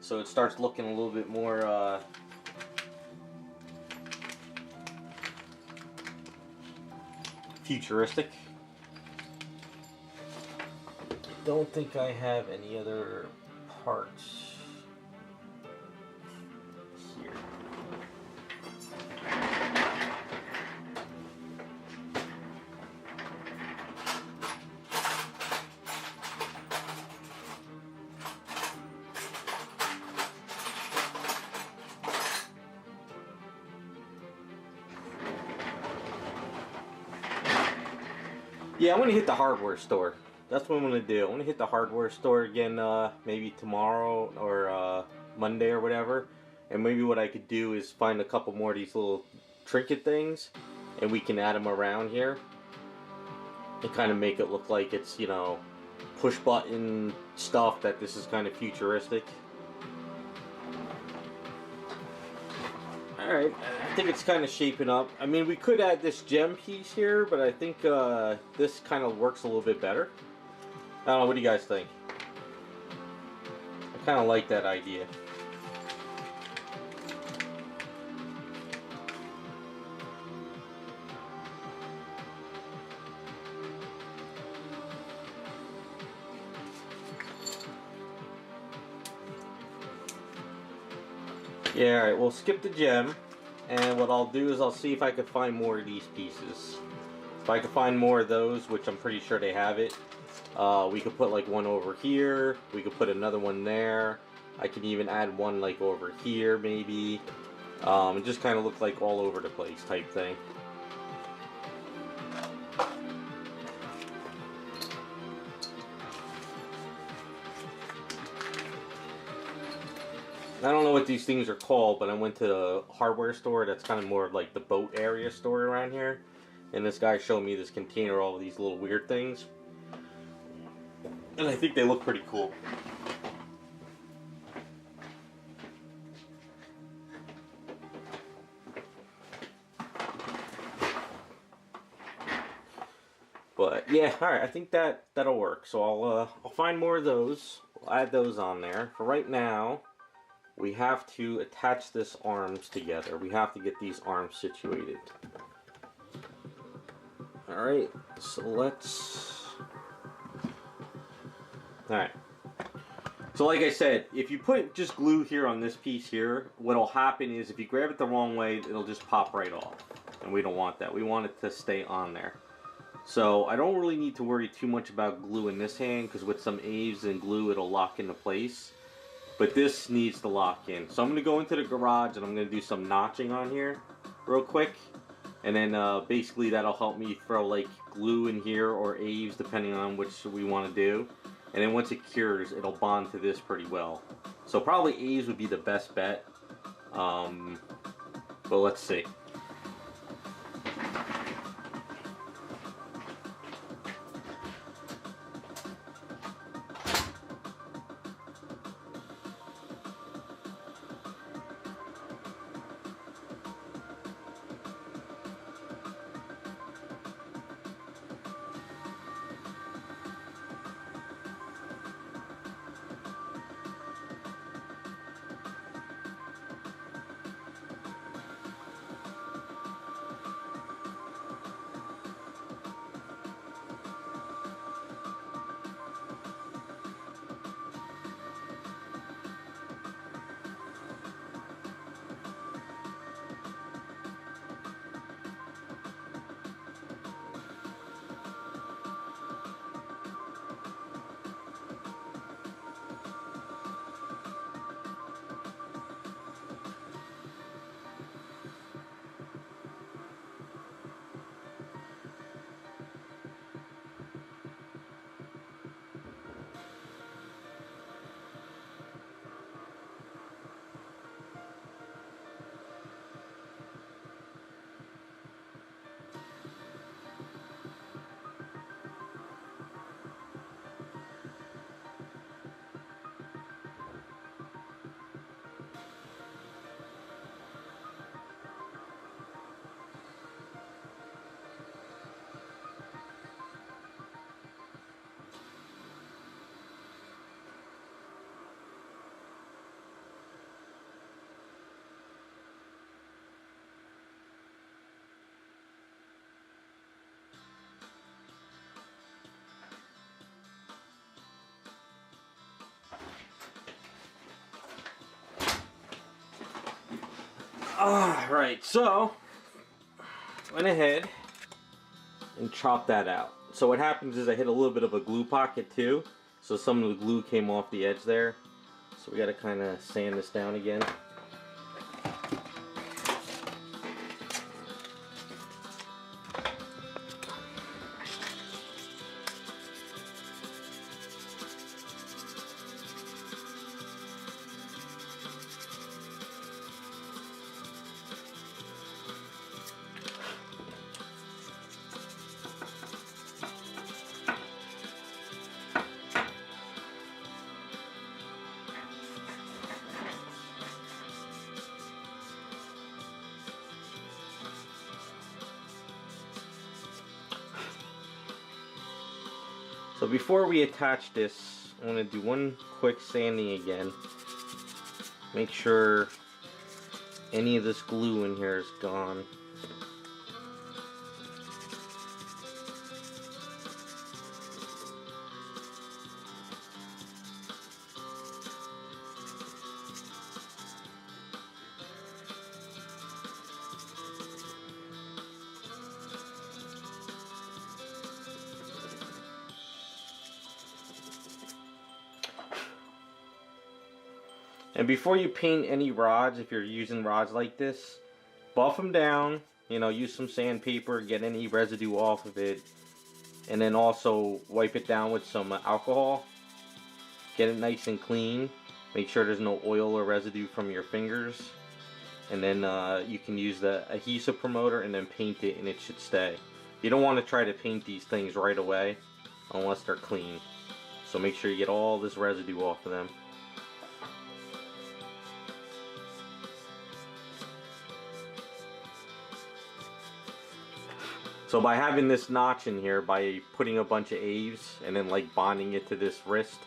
So it starts looking a little bit more, futuristic. I don't think I have any other parts here. Yeah, I'm gonna hit the hardware store. That's what I'm gonna do. I'm gonna hit the hardware store again, maybe tomorrow or Monday or whatever. And maybe what I could do is find a couple more of these little trinket things, and we can add them around here and kind of make it look like it's, you know, push button stuff, that this is kind of futuristic. Alright, I think it's kind of shaping up. I mean, we could add this gem piece here, but I think this kind of works a little bit better. I don't know, what do you guys think? I kind of like that idea. Yeah, alright, we'll skip the gem, and what I'll do is I'll see if I can find more of these pieces. If I can find more of those, which I'm pretty sure they have it, we could put like one over here, we could put another one there, I can even add one like over here maybe, and just kind of look like all over the place type thing. I don't know what these things are called, but I went to a hardware store that's kind of more of like the boat area store around here. And this guy showed me this container, all of these little weird things. And I think they look pretty cool. But yeah, alright, I think that'll work. So I'll find more of those. We'll add those on there. For right now, we have to attach this arms together. We have to get these arms situated. Alright, so let's... Alright. So like I said, if you put just glue here on this piece here, what'll happen is if you grab it the wrong way, it'll just pop right off. And we don't want that. We want it to stay on there. So I don't really need to worry too much about glue in this hand, because with some Aves and glue, it'll lock into place. But this needs to lock in. So I'm going to go into the garage and I'm going to do some notching on here real quick. And then basically that'll help me throw like glue in here or Aves, depending on which we want to do. And then once it cures, it'll bond to this pretty well. So probably Aves would be the best bet. But let's see. Alright, so went ahead and chopped that out. So what happens is I hit a little bit of a glue pocket too, so some of the glue came off the edge there. So we got to kind of sand this down again. So before we attach this, I'm going to do one quick sanding again. Make sure any of this glue in here is gone. And before you paint any rods, if you're using rods like this, buff them down, you know, use some sandpaper, get any residue off of it, and then also wipe it down with some alcohol. Get it nice and clean. Make sure there's no oil or residue from your fingers. And then you can use the adhesive promoter and then paint it, and it should stay. You don't want to try to paint these things right away unless they're clean. So make sure you get all this residue off of them. So by having this notch in here, by putting a bunch of A's and then like bonding it to this wrist,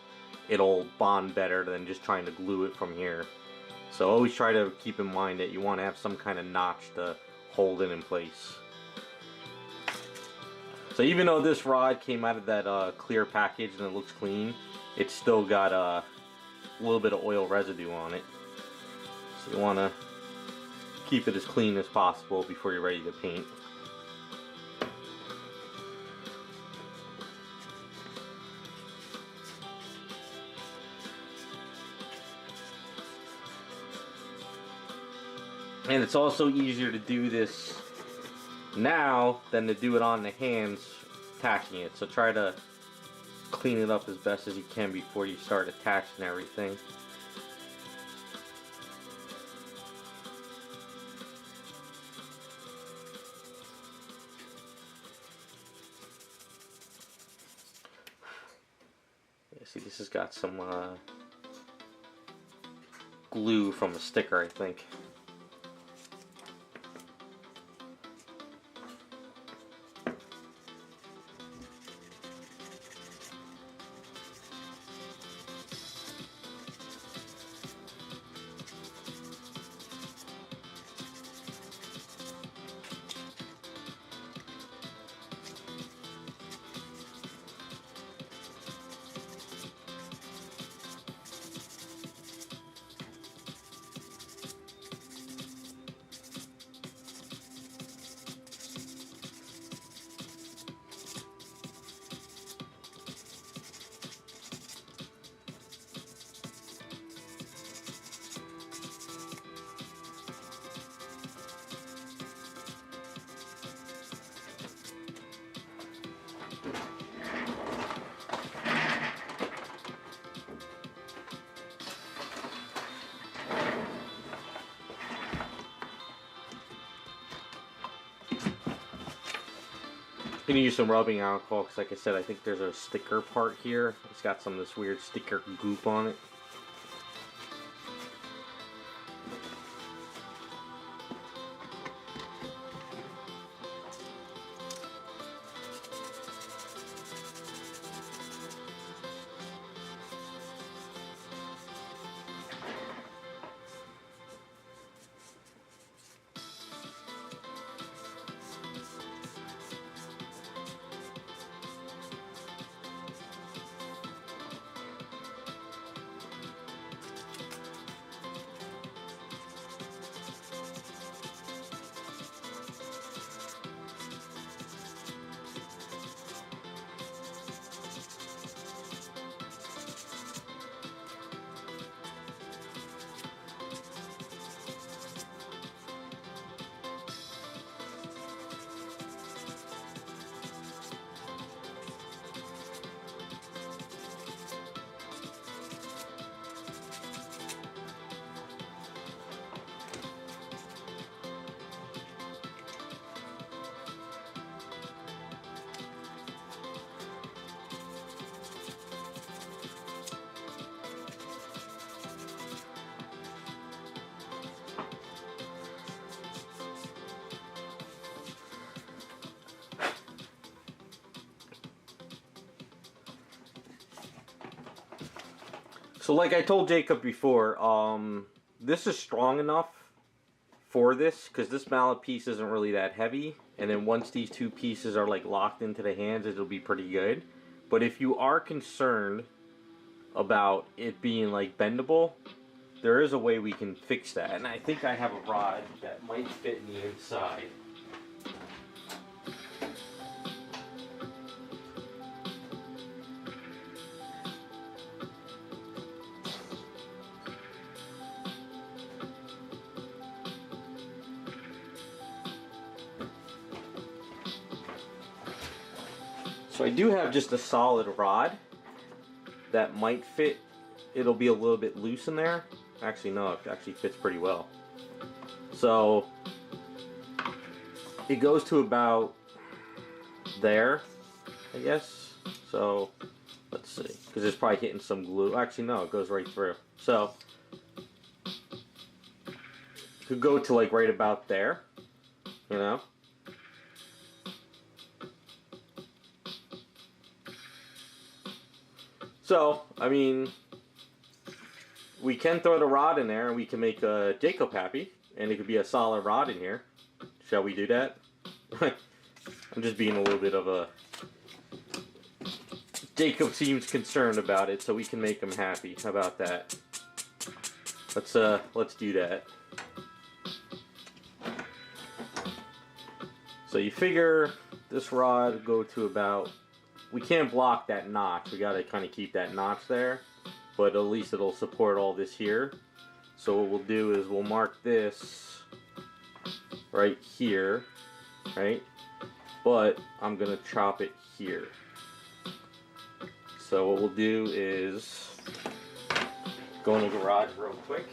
it'll bond better than just trying to glue it from here. So always try to keep in mind that you want to have some kind of notch to hold it in place. So even though this rod came out of that clear package and it looks clean, it's still got a little bit of oil residue on it. So you want to keep it as clean as possible before you're ready to paint. And it's also easier to do this now than to do it on the hands attaching it. So try to clean it up as best as you can before you start attaching everything. Yeah, see, this has got some glue from a sticker, I think. I'm gonna use some rubbing alcohol because, like I said, I think there's a sticker part here. It's got some of this weird sticker goop on it. So like I told Jacob before, this is strong enough for this, because this mallet piece isn't really that heavy, and then once these two pieces are like locked into the hands, it'll be pretty good. But if you are concerned about it being like bendable, there is a way we can fix that, and I think I have a rod that might fit in the inside. So I do have just a solid rod that might fit. It'll be a little bit loose in there. Actually, no, it actually fits pretty well. So it goes to about there, I guess. So let's see, because it's probably hitting some glue. Actually, no, it goes right through. So it could go to like right about there, you know. So, I mean, we can throw the rod in there and we can make Jacob happy, and it could be a solid rod in here. Shall we do that? I'm just being a little bit of a... Jacob seems concerned about it, so we can make him happy. How about that? Let's do that. So you figure this rod go to about... We can't block that notch. We gotta kind of keep that notch there, but at least it'll support all this here. So what we'll do is we'll mark this right here, right? But I'm gonna chop it here. So what we'll do is go in the garage real quick.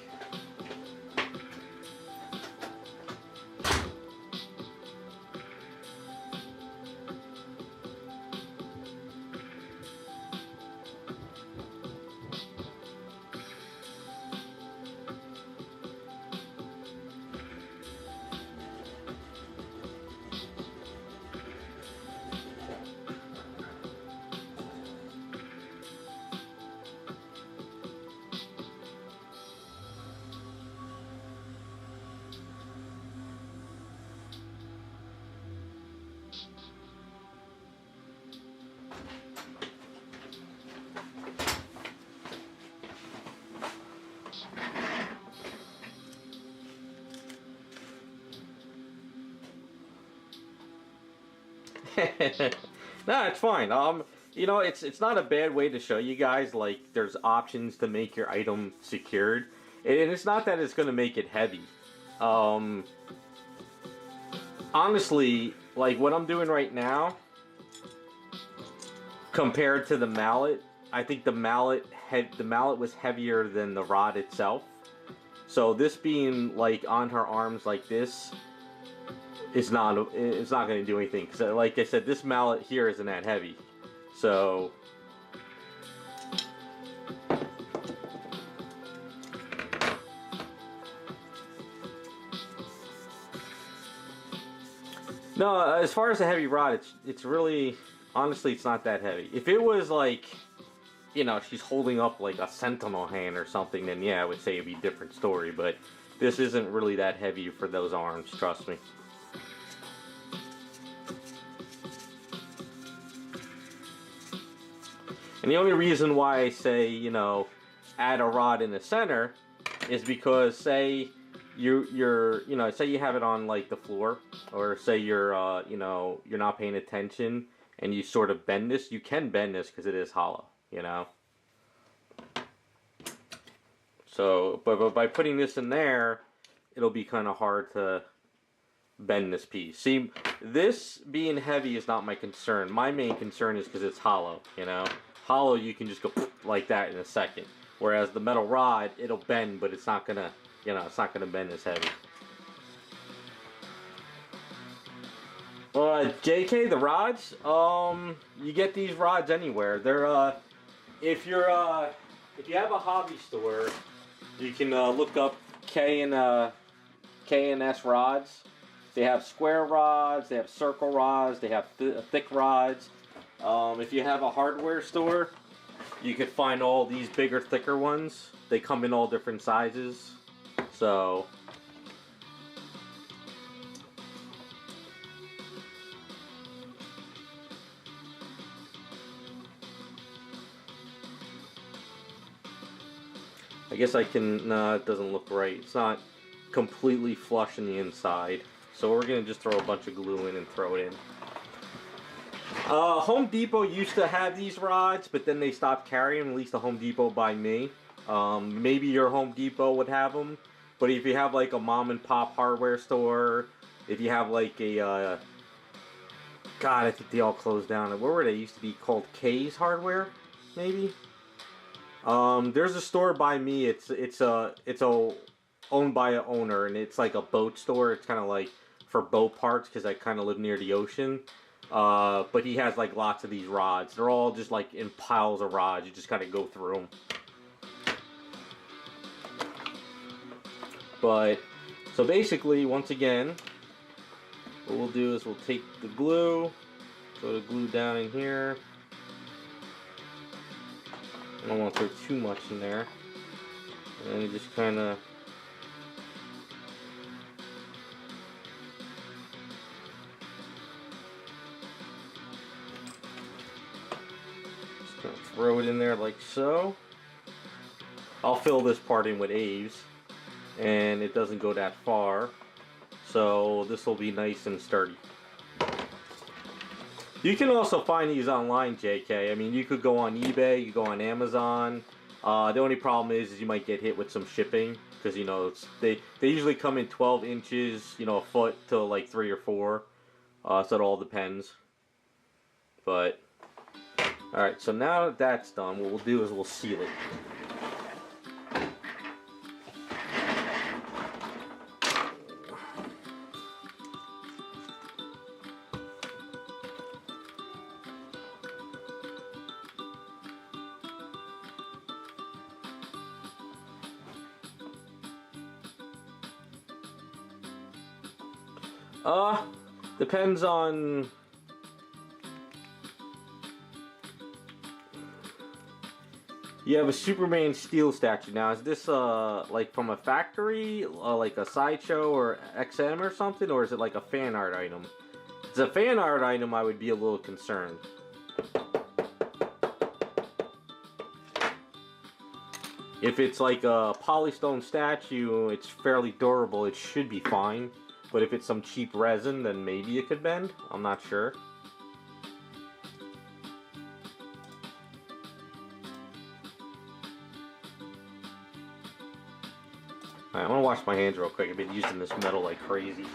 No, it's fine. You know, it's not a bad way to show you guys, like, there's options to make your item secured. And it's not that it's going to make it heavy. Honestly, like, what I'm doing right now, compared to the mallet, I think the mallet was heavier than the rod itself. So this being, like, on her arms like this, it's not going to do anything, because like I said, this mallet here isn't that heavy. So no, as far as a heavy rod, it's really, honestly, it's not that heavy. If it was like, you know, she's holding up like a sentinel hand or something, then yeah, I would say it'd be a different story. But this isn't really that heavy for those arms, trust me. And the only reason why I say, you know, add a rod in the center is because, say you're you know, say you have it on like the floor, or say you're you know, you're not paying attention and you sort of bend this. You can bend this because it is hollow, you know. So, but by putting this in there, it'll be kind of hard to bend this piece. See, this being heavy is not my concern. My main concern is because it's hollow, you know. Hollow, you can just go like that in a second. Whereas the metal rod, it'll bend, but it's not gonna, you know, it's not gonna bend as heavy. JK, the rods, you get these rods anywhere. They're, if you have a hobby store, you can look up K&S rods. They have square rods, they have circle rods, they have thick rods. If you have a hardware store, you could find all these bigger, thicker ones. They come in all different sizes. So I guess I can, nah, it doesn't look right. It's not completely flush in the inside. So we're gonna just throw a bunch of glue in and throw it in. Home Depot used to have these rods, but then they stopped carrying them, at least the Home Depot by me. Maybe your Home Depot would have them, but if you have like a mom and pop hardware store, if you have like a, God, I think they all closed down. Where were they? Used to be called K's Hardware, maybe? There's a store by me. It's owned by an owner, and it's like a boat store. It's kind of like for boat parts because I kind of live near the ocean. But he has like lots of these rods. They're all just like in piles of rods. You just kind of go through them. But so basically, once again, what we'll do is we'll take the glue, throw the glue down in here. I don't want to throw too much in there. And then just kind of throw it in there like so. I'll fill this part in with Aves, and it doesn't go that far, so this will be nice and sturdy. You can also find these online, JK. I mean, you could go on eBay, you go on Amazon. The only problem is you might get hit with some shipping because, you know, they usually come in 12 inches, you know, a foot to like 3 or 4. So it all depends. But alright, so now that that's done, what we'll do is we'll seal it. Depends on... You have a Superman steel statue. Now, is this like from a factory, like a Sideshow or XM or something, or is it like a fan art item? If it's a fan art item, I would be a little concerned. If it's like a polystone statue, it's fairly durable, it should be fine. But if it's some cheap resin, then maybe it could bend. I'm not sure. Alright, I'm gonna wash my hands real quick. I've been using this metal like crazy.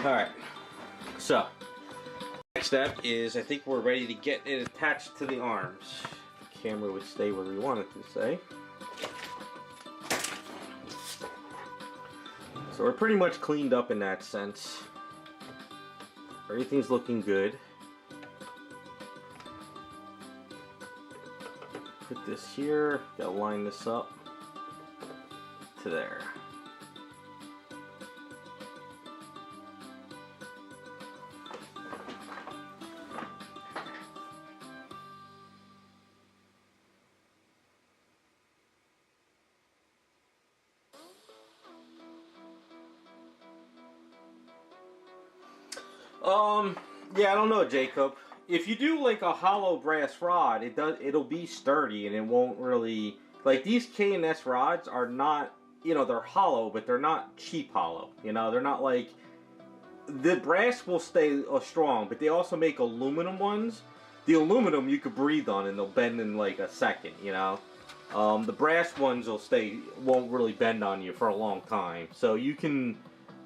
Alright, so next step is I think we're ready to get it attached to the arms. If the camera would stay where we want it to stay. So we're pretty much cleaned up in that sense. Everything's looking good. Put this here, gotta line this up to there. Yeah, I don't know, Jacob. If you do like a hollow brass rod, it'll be sturdy and it won't really, like these K&S rods are not, you know, they're hollow, but they're not cheap hollow. You know, they're not like the brass will stay strong, but they also make aluminum ones. The aluminum you could breathe on and they'll bend in like a second, you know. The brass ones won't really bend on you for a long time. So you can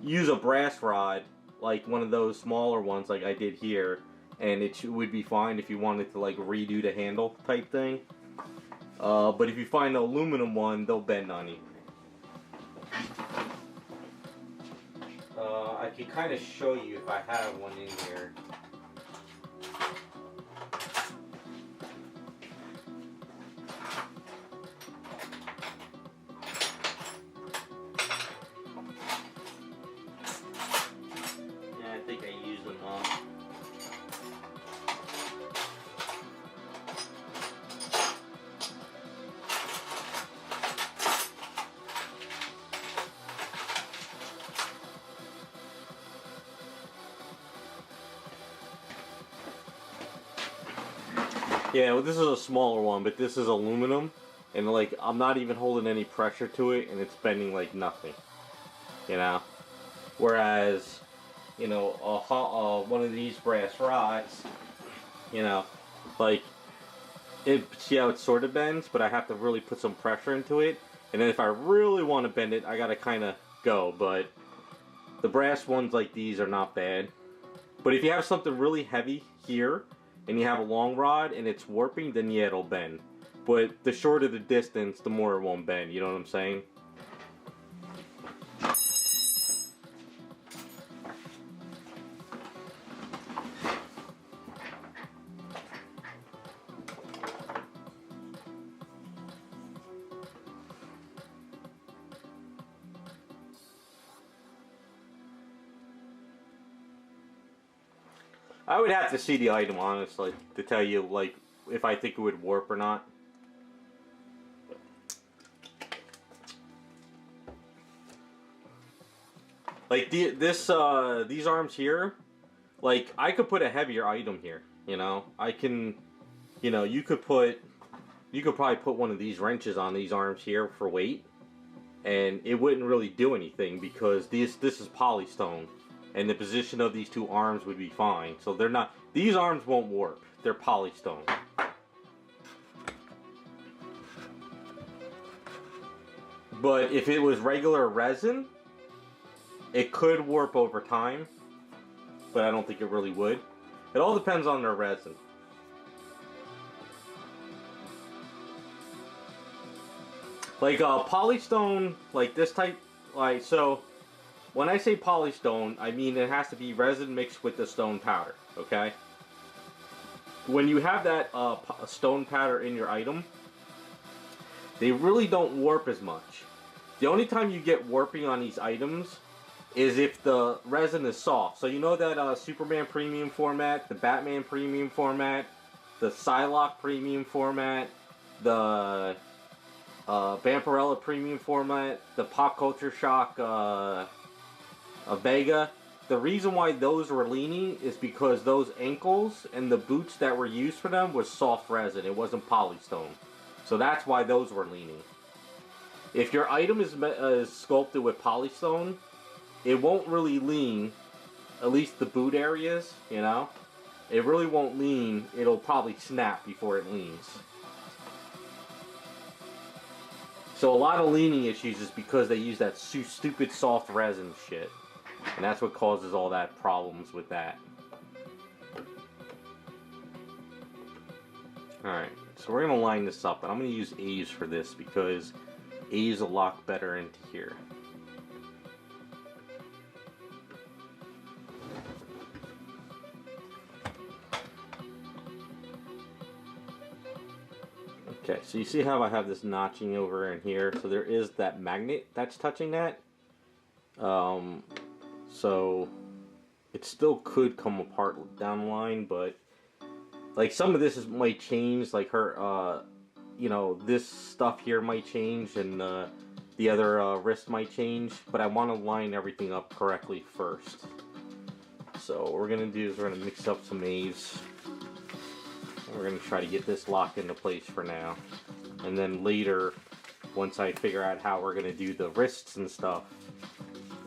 use a brass rod, like one of those smaller ones like I did here, and it would be fine if you wanted to like redo the handle type thing. But if you find an aluminum one, they'll bend on you. I can kind of show you if I have one in here. Yeah, I think I used them all. Yeah, well, this is a smaller one, but this is aluminum, and like I'm not even holding any pressure to it, and it's bending like nothing, you know. Whereas, you know, one of these brass rods, you know, like see how it sort of bends, but I have to really put some pressure into it, and then if I really want to bend it, I gotta kind of go. But the brass ones like these are not bad. But if you have something really heavy here, and you have a long rod and it's warping, then yeah, it'll bend. But the shorter the distance, the more it won't bend, you know what I'm saying? I would have to see the item, honestly, to tell you, like, if I think it would warp or not. Like, these arms here, like, I could put a heavier item here, you know? I can, you know, you could probably put one of these wrenches on these arms here for weight, and it wouldn't really do anything because this is polystone. And the position of these two arms would be fine. So they're not, these arms won't warp. They're polystone. But if it was regular resin, it could warp over time. But I don't think it really would. It all depends on their resin. Like polystone, like this type, like so. When I say polystone, I mean it has to be resin mixed with the stone powder, okay? When you have that stone powder in your item, they really don't warp as much. The only time you get warping on these items is if the resin is soft. So you know that Superman Premium format, the Batman Premium format, the Psylocke Premium format, the Vampirella Premium format, the Pop Culture Shock Vega. The reason why those were leaning is because those ankles and the boots that were used for them was soft resin. It wasn't polystone. So that's why those were leaning. If your item is sculpted with polystone, it won't really lean, at least the boot areas, you know? It really won't lean. It'll probably snap before it leans. So a lot of leaning issues is because they use that stupid soft resin shit. And that's what causes all that problems with that. Alright, so we're going to line this up. And I'm going to use A's for this because A's will lock better into here. Okay, so you see how I have this notching over in here? So there is that magnet that's touching that. So it still could come apart down the line, but like some of this might change, like her, you know, this stuff here might change and the other wrist might change, but I want to line everything up correctly first. So what we're going to do is we're going to mix up some A's. We're going to try to get this locked into place for now. And then later, once I figure out how we're going to do the wrists and stuff,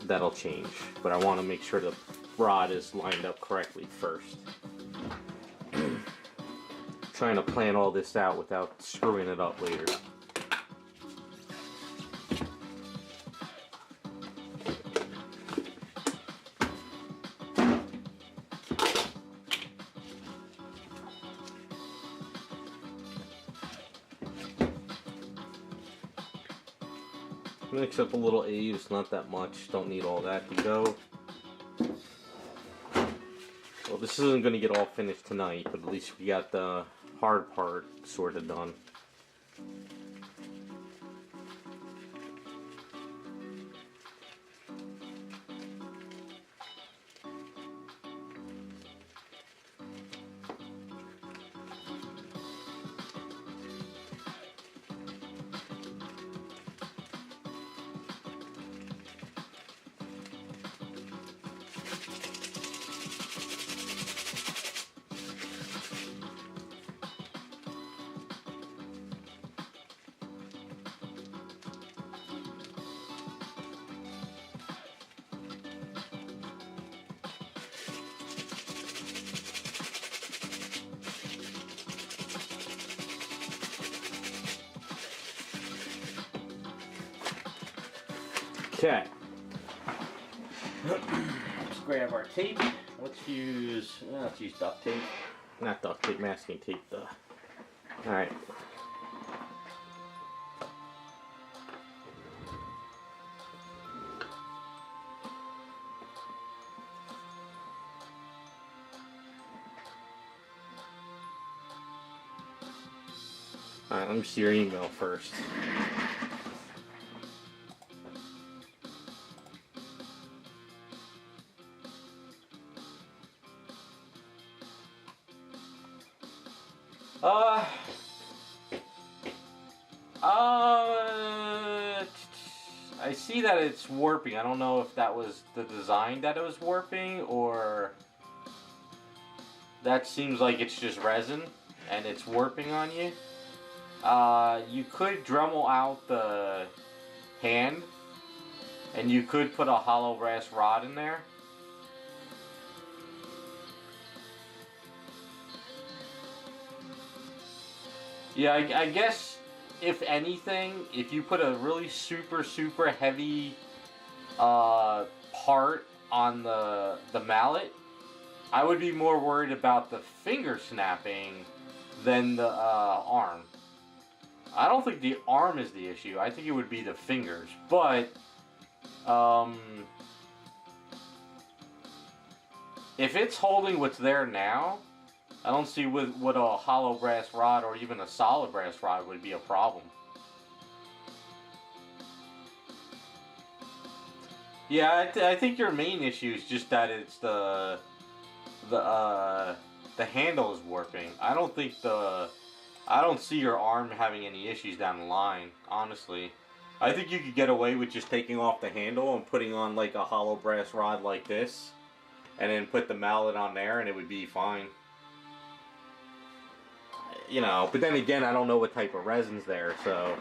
that'll change. But I want to make sure to rod is lined up correctly first. Trying to plan all this out without screwing it up later. Mix up a little Aves, not that much, don't need all that to go. Well, this isn't going to get all finished tonight, but at least we got the hard part sort of done. Okay. Let's grab our tape. Let's use duct tape. Not duct tape, masking tape though. Alright. Alright, let me see your email first. I see that it's warping. I don't know if that was the design that it was warping, or that seems like it's just resin and it's warping on you. You could Dremel out the hand, and you could put a hollow brass rod in there. Yeah, I guess if anything, if you put a really super heavy part on the mallet, I would be more worried about the finger snapping than the arm. I don't think the arm is the issue. I think it would be the fingers. But if it's holding what's there now, I don't see what a hollow brass rod or even a solid brass rod would be a problem. Yeah, I think your main issue is just that it's the handle is warping. I don't see your arm having any issues down the line, honestly. I think you could get away with just taking off the handle and putting on like a hollow brass rod like this, and then put the mallet on there, and it would be fine. You know, but then again, I don't know what type of resin's there, so,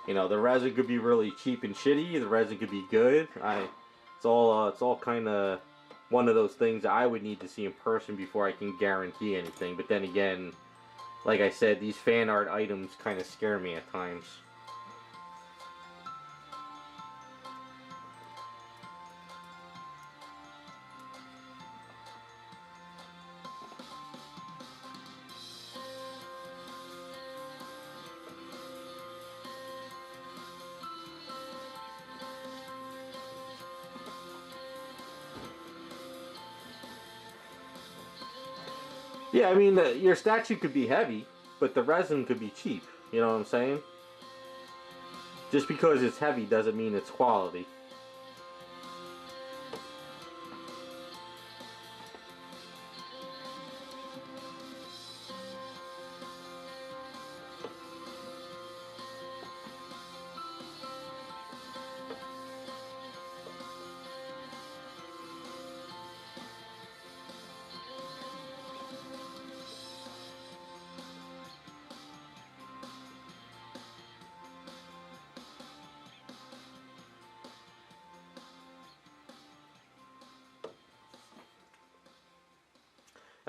you know, the resin could be really cheap and shitty, the resin could be good. It's all kind of one of those things that I would need to see in person before I can guarantee anything. But then again, like I said, these fan art items kind of scare me at times. Yeah, I mean, your statue could be heavy, but the resin could be cheap. You know what I'm saying? Just because it's heavy doesn't mean it's quality.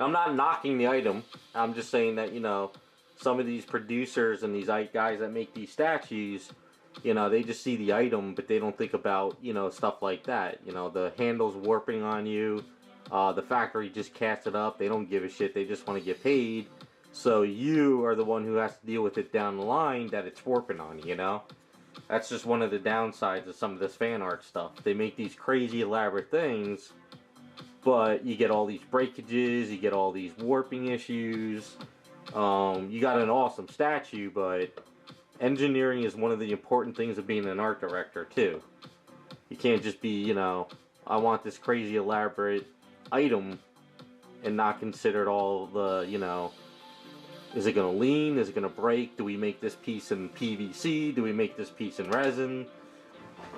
I'm not knocking the item. I'm just saying that, you know, some of these producers and these guys that make these statues, you know, they just see the item, but they don't think about, you know, stuff like that. You know, the handle's warping on you. The factory just cast it up. They don't give a shit. They just want to get paid. So you are the one who has to deal with it down the line that it's warping on you, you know? That's just one of the downsides of some of this fan art stuff. They make these crazy elaborate things, but you get all these breakages, you get all these warping issues. You got an awesome statue, but engineering is one of the important things of being an art director too. You can't just be, you know, I want this crazy elaborate item and not consider all the, you know, is it going to lean? Is it going to break? Do we make this piece in PVC? Do we make this piece in resin?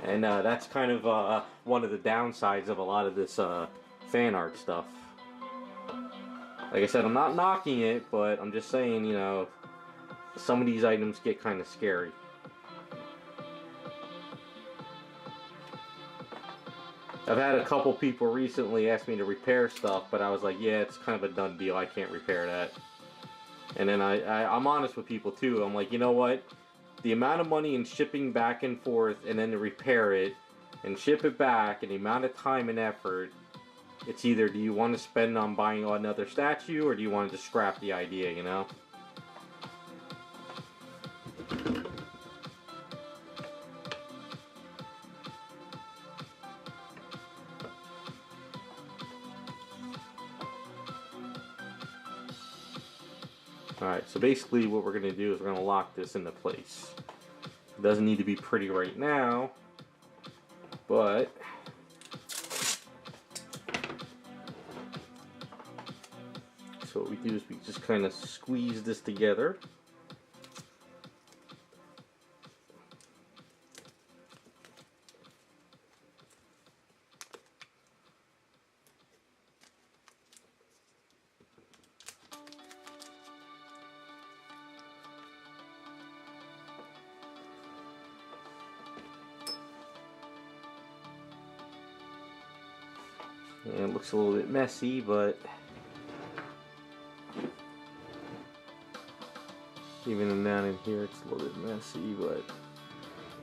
And that's kind of one of the downsides of a lot of this fan art stuff. Like I said, I'm not knocking it, but I'm just saying, you know, some of these items get kind of scary. I've had a couple people recently ask me to repair stuff, but I was like, yeah, it's kind of a done deal. I can't repair that. And then I'm honest with people too. I'm like, you know what? The amount of money in shipping back and forth and then to repair it and ship it back and the amount of time and effort, it's either do you want to spend on buying another statue or do you want to just scrap the idea, you know? Alright, so basically what we're going to do is we're going to lock this into place. It doesn't need to be pretty right now, but so what we do is we just kind of squeeze this together. And it looks a little bit messy, but even down in here it's a little bit messy, but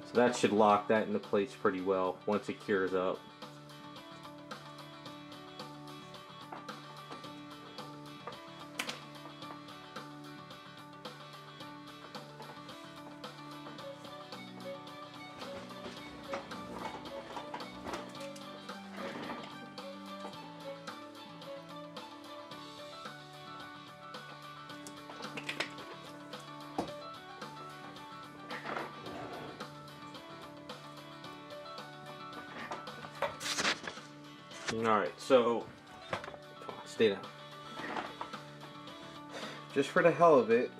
so that should lock that into place pretty well once it cures up. Alright, so come on, stay down. Just for the hell of it,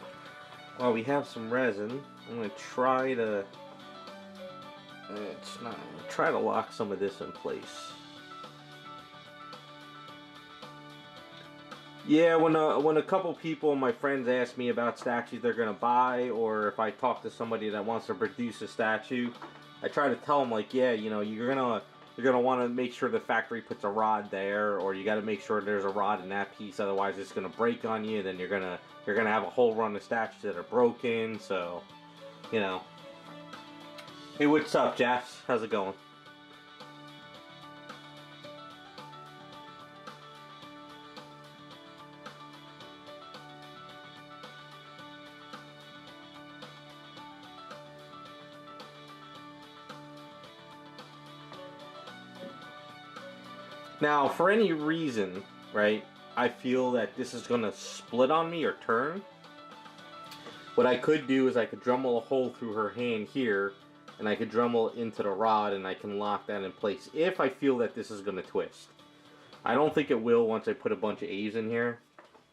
while we have some resin, I'm gonna try to try to lock some of this in place. Yeah, when a couple people, my friends, ask me about statues they're gonna buy, or if I talk to somebody that wants to produce a statue, I try to tell them, like, yeah, you know, you're gonna want to make sure the factory puts a rod there, or you got to make sure there's a rod in that piece, otherwise it's gonna break on you. Then you're gonna have a whole run of statues that are broken. So, you know. Hey, what's up, Jeffs? How's it going? Now, for any reason, right, I feel that this is going to split on me or turn. What I could do is I could Dremel a hole through her hand here, and I could Dremel into the rod, and I can lock that in place if I feel that this is going to twist. I don't think it will once I put a bunch of A's in here,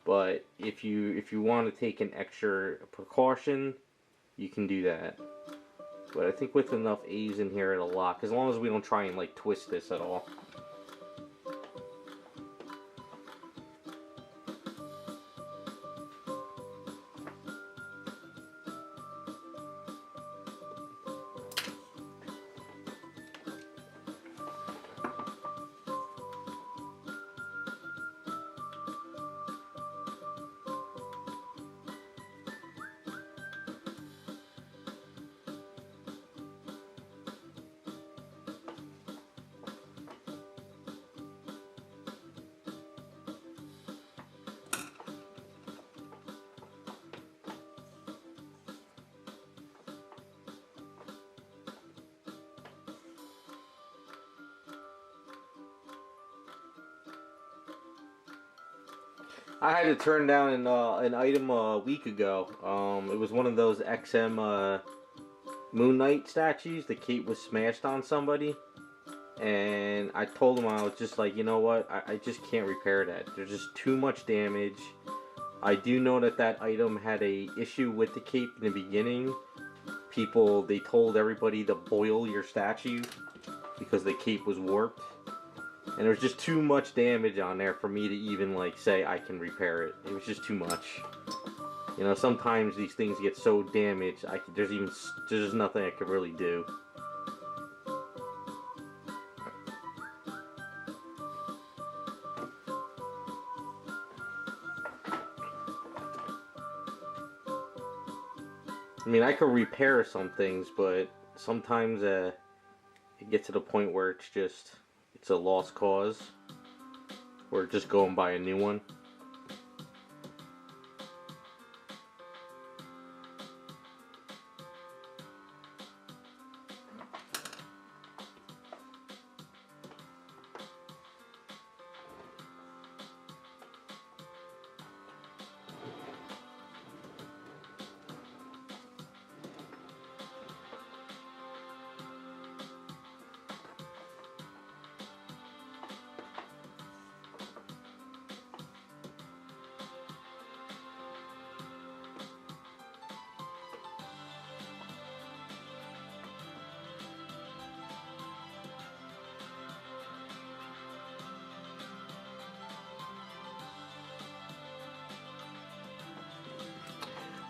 but if you want to take an extra precaution, you can do that. But I think with enough A's in here, it'll lock, as long as we don't try and like twist this at all. I had to turn down an item a week ago. It was one of those XM Moon Knight statues. The cape was smashed on somebody, and I told him, I was just like, you know what? I just can't repair that. There's just too much damage. I do know that that item had a issue with the cape in the beginning. People, they told everybody to boil your statue because the cape was warped. And there was just too much damage on there for me to even like say I can repair it. It was just too much. You know, sometimes these things get so damaged, there's nothing I could really do. I mean, I could repair some things, but sometimes it gets to the point where it's a lost cause. Or just go and buy a new one.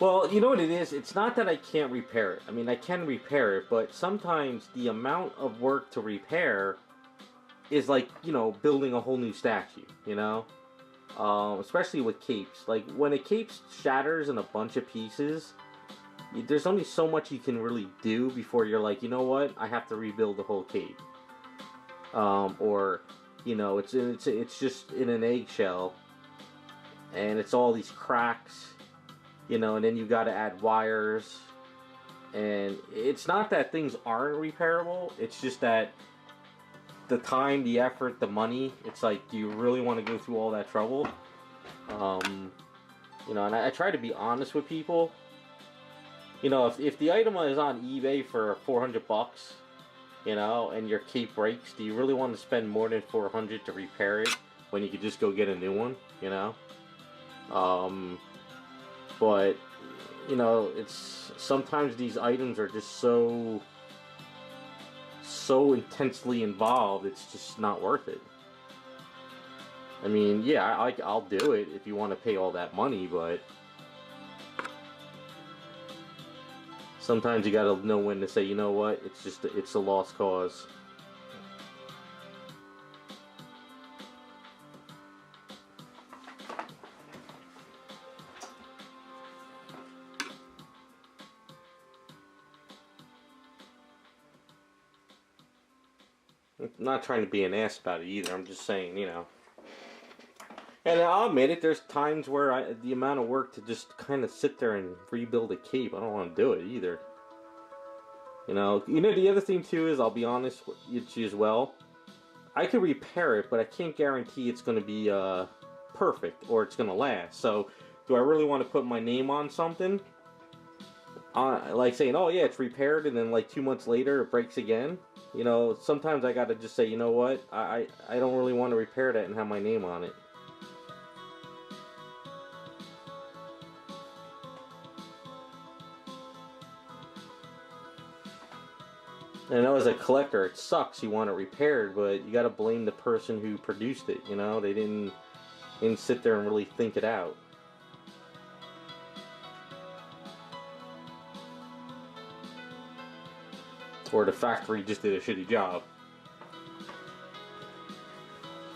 Well, you know what it is? It's not that I can't repair it. I mean, I can repair it, but sometimes the amount of work to repair is like, you know, building a whole new statue, you know? Especially with capes. Like, when a cape shatters in a bunch of pieces, there's only so much you can really do before you're like, you know what? I have to rebuild the whole cape. Or, you know, it's just in an eggshell, and it's all these cracks. You know, and then you got to add wires, and it's not that things aren't repairable. It's just that the time, the effort, the money. It's like, do you really want to go through all that trouble? You know, and I try to be honest with people. You know, if the item is on eBay for $400, you know, and your cape breaks, do you really want to spend more than $400 to repair it when you could just go get a new one? You know. But, you know, it's sometimes these items are just so intensely involved, it's just not worth it. I mean, yeah, I'll do it if you want to pay all that money, but sometimes you gotta know when to say, you know what, it's a lost cause. I'm not trying to be an ass about it either. I'm just saying, you know. And I'll admit it, there's times where the amount of work to just kind of sit there and rebuild a cape, I don't want to do it either. You know, the other thing too is, I'll be honest with you as well. I could repair it, but I can't guarantee it's going to be perfect or it's going to last. So, do I really want to put my name on something? Like saying, oh yeah, it's repaired, and then like 2 months later it breaks again. You know, sometimes I gotta just say, you know what, I don't really want to repair that and have my name on it. And I know as a collector, it sucks, you want it repaired, but you gotta blame the person who produced it, you know? They didn't sit there and really think it out. Or the factory just did a shitty job.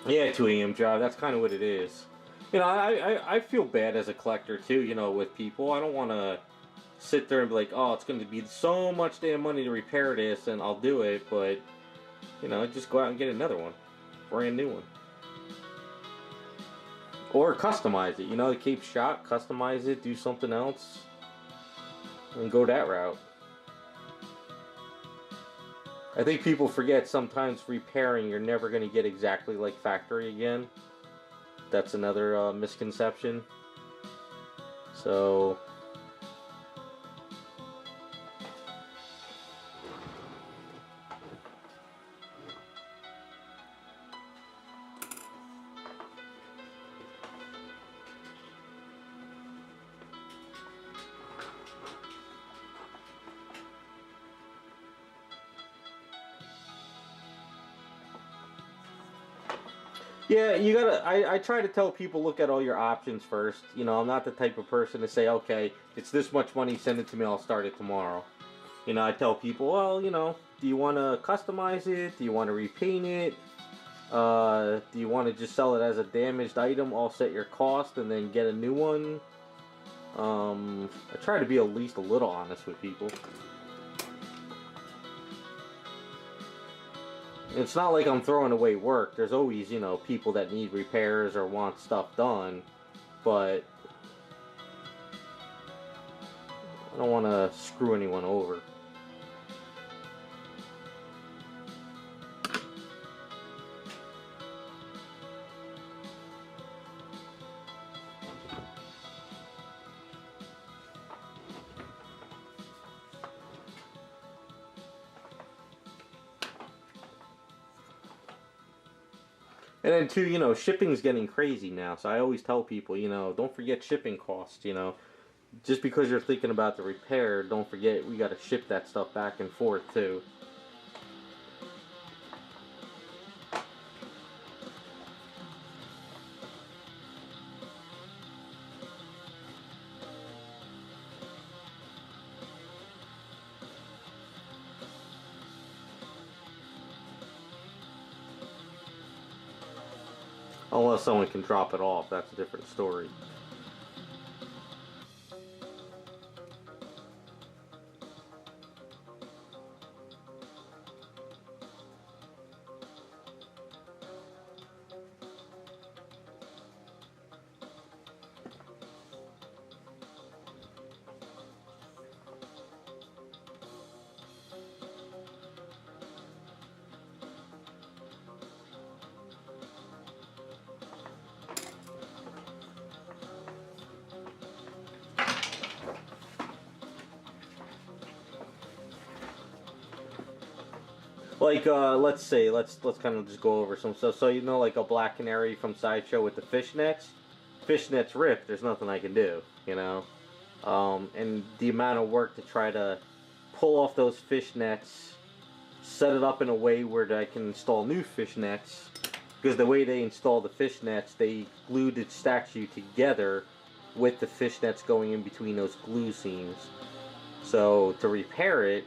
Yeah, 2 a.m. job, that's kind of what it is. You know, I feel bad as a collector too, you know, with people. I don't want to sit there and be like, oh, it's going to be so much damn money to repair this, and I'll do it, but, you know, just go out and get another one. Brand new one. Or customize it, you know, the cape shot, customize it, do something else, and go that route. I think people forget sometimes repairing, you're never going to get exactly like factory again. That's another misconception. So yeah, you gotta. I try to tell people, look at all your options first. You know, I'm not the type of person to say, okay, it's this much money, send it to me, I'll start it tomorrow. You know, I tell people, well, you know, do you want to customize it? Do you want to repaint it? Do you want to just sell it as a damaged item, offset your cost, and then get a new one? I try to be at least a little honest with people. It's not like I'm throwing away work. There's always, you know, people that need repairs or want stuff done, but I don't want to screw anyone over. And then too, you know, shipping's getting crazy now. So I always tell people, you know, don't forget shipping costs, you know. Just because you're thinking about the repair, don't forget we got to ship that stuff back and forth too. Unless someone can drop it off, that's a different story. Like, let's kind of just go over some stuff. So you know, like a black canary from Sideshow with the fishnets. Fishnets rip. There's nothing I can do. You know, and the amount of work to try to pull off those fishnets, set it up in a way where I can install new fishnets. Because the way they install the fishnets, they glued the statue together with the fishnets going in between those glue seams. So to repair it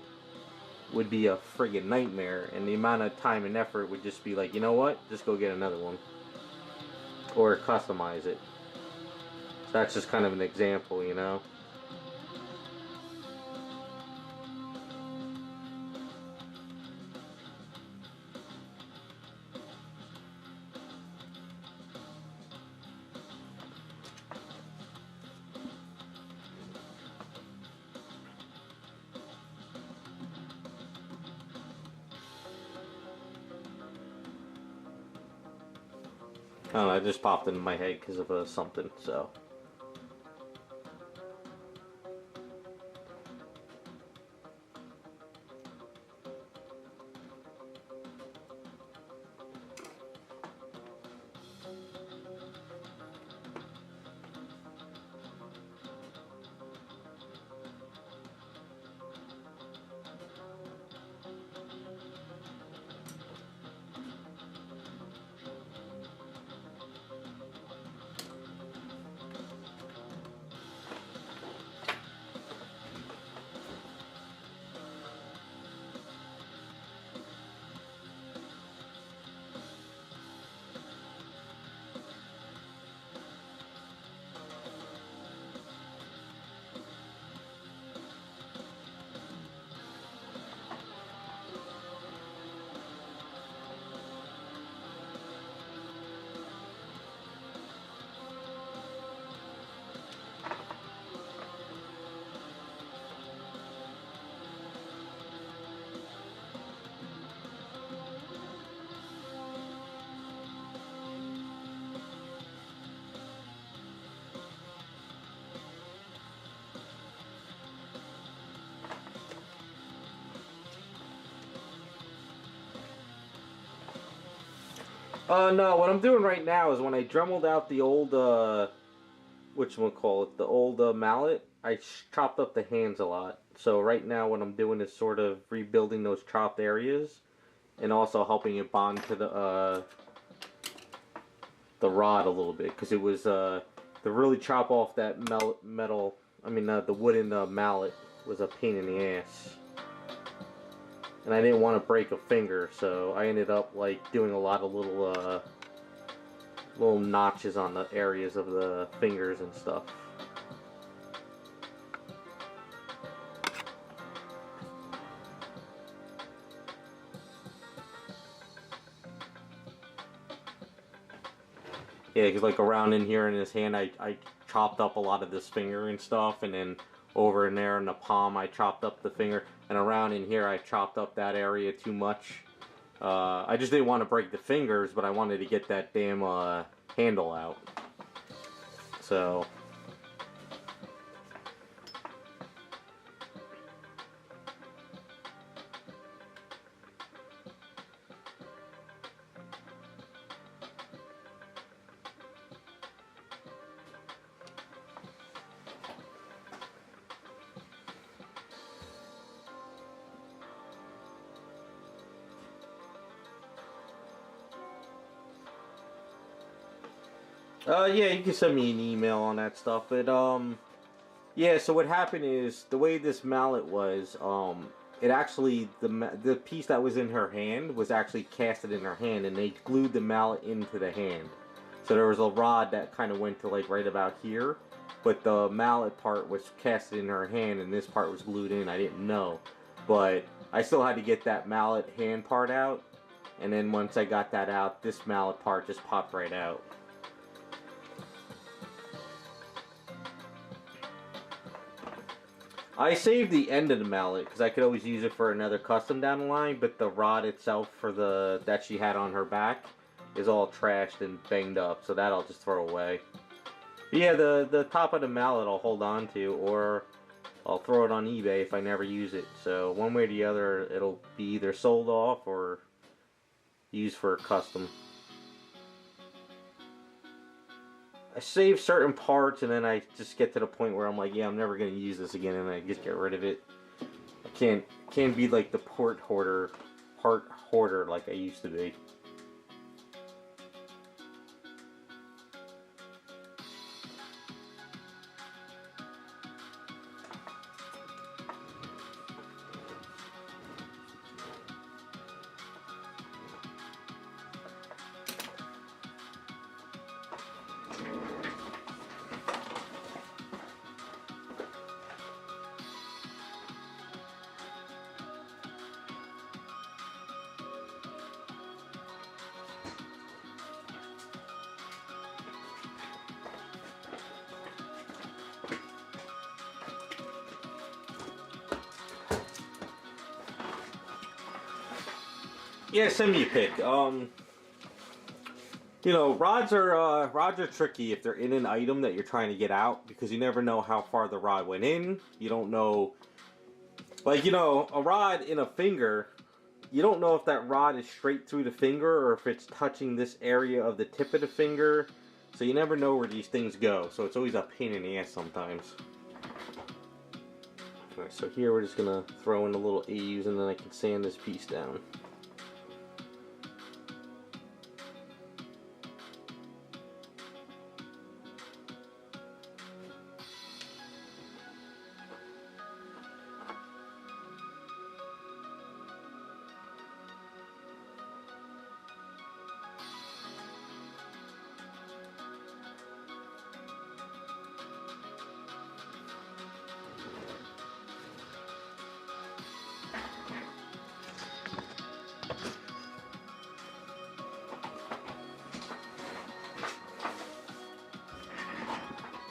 would be a friggin' nightmare, and the amount of time and effort would just be like, you know what, just go get another one. Or customize it. So that's just kind of an example, you know? I don't know, it just popped into my head because of something, so. No, what I'm doing right now is when I dremeled out the old, whatchamacallit, the old mallet, I chopped up the hands a lot. So right now what I'm doing is sort of rebuilding those chopped areas and also helping it bond to the rod a little bit, because it was, to really chop off that metal, I mean, the wooden mallet was a pain in the ass. And I didn't want to break a finger, so I ended up like doing a lot of little notches on the areas of the fingers and stuff. Yeah, because like around in here in his hand, I chopped up a lot of this finger and stuff, and then over in there in the palm, I chopped up the finger, and around in here, I chopped up that area too much. I just didn't want to break the fingers, but I wanted to get that damn handle out. So yeah, you can send me an email on that stuff. But yeah. So what happened is the way this mallet was, it actually the piece that was in her hand was actually casted in her hand, and they glued the mallet into the hand. So there was a rod that kind of went to like right about here, but the mallet part was casted in her hand, and this part was glued in. I didn't know, but I still had to get that mallet hand part out, and then once I got that out, this mallet part just popped right out. I saved the end of the mallet because I could always use it for another custom down the line, but the rod itself for the that she had on her back is all trashed and banged up, so that I'll just throw away. But yeah, the top of the mallet I'll hold on to, or I'll throw it on eBay if I never use it. So one way or the other, it'll be either sold off or used for a custom. I save certain parts, and then I just get to the point where I'm like, yeah, I'm never gonna use this again, and I just get rid of it. I can't be like the part hoarder like I used to be. Yeah, send me a pic. You know, rods are tricky if they're in an item that you're trying to get out, because you never know how far the rod went in. You don't know, like, you know, a rod in a finger, you don't know if that rod is straight through the finger or if it's touching this area of the tip of the finger. So you never know where these things go. So it's always a pain in the ass sometimes. Alright, so here we're just gonna throw in a little AUs, and then I can sand this piece down.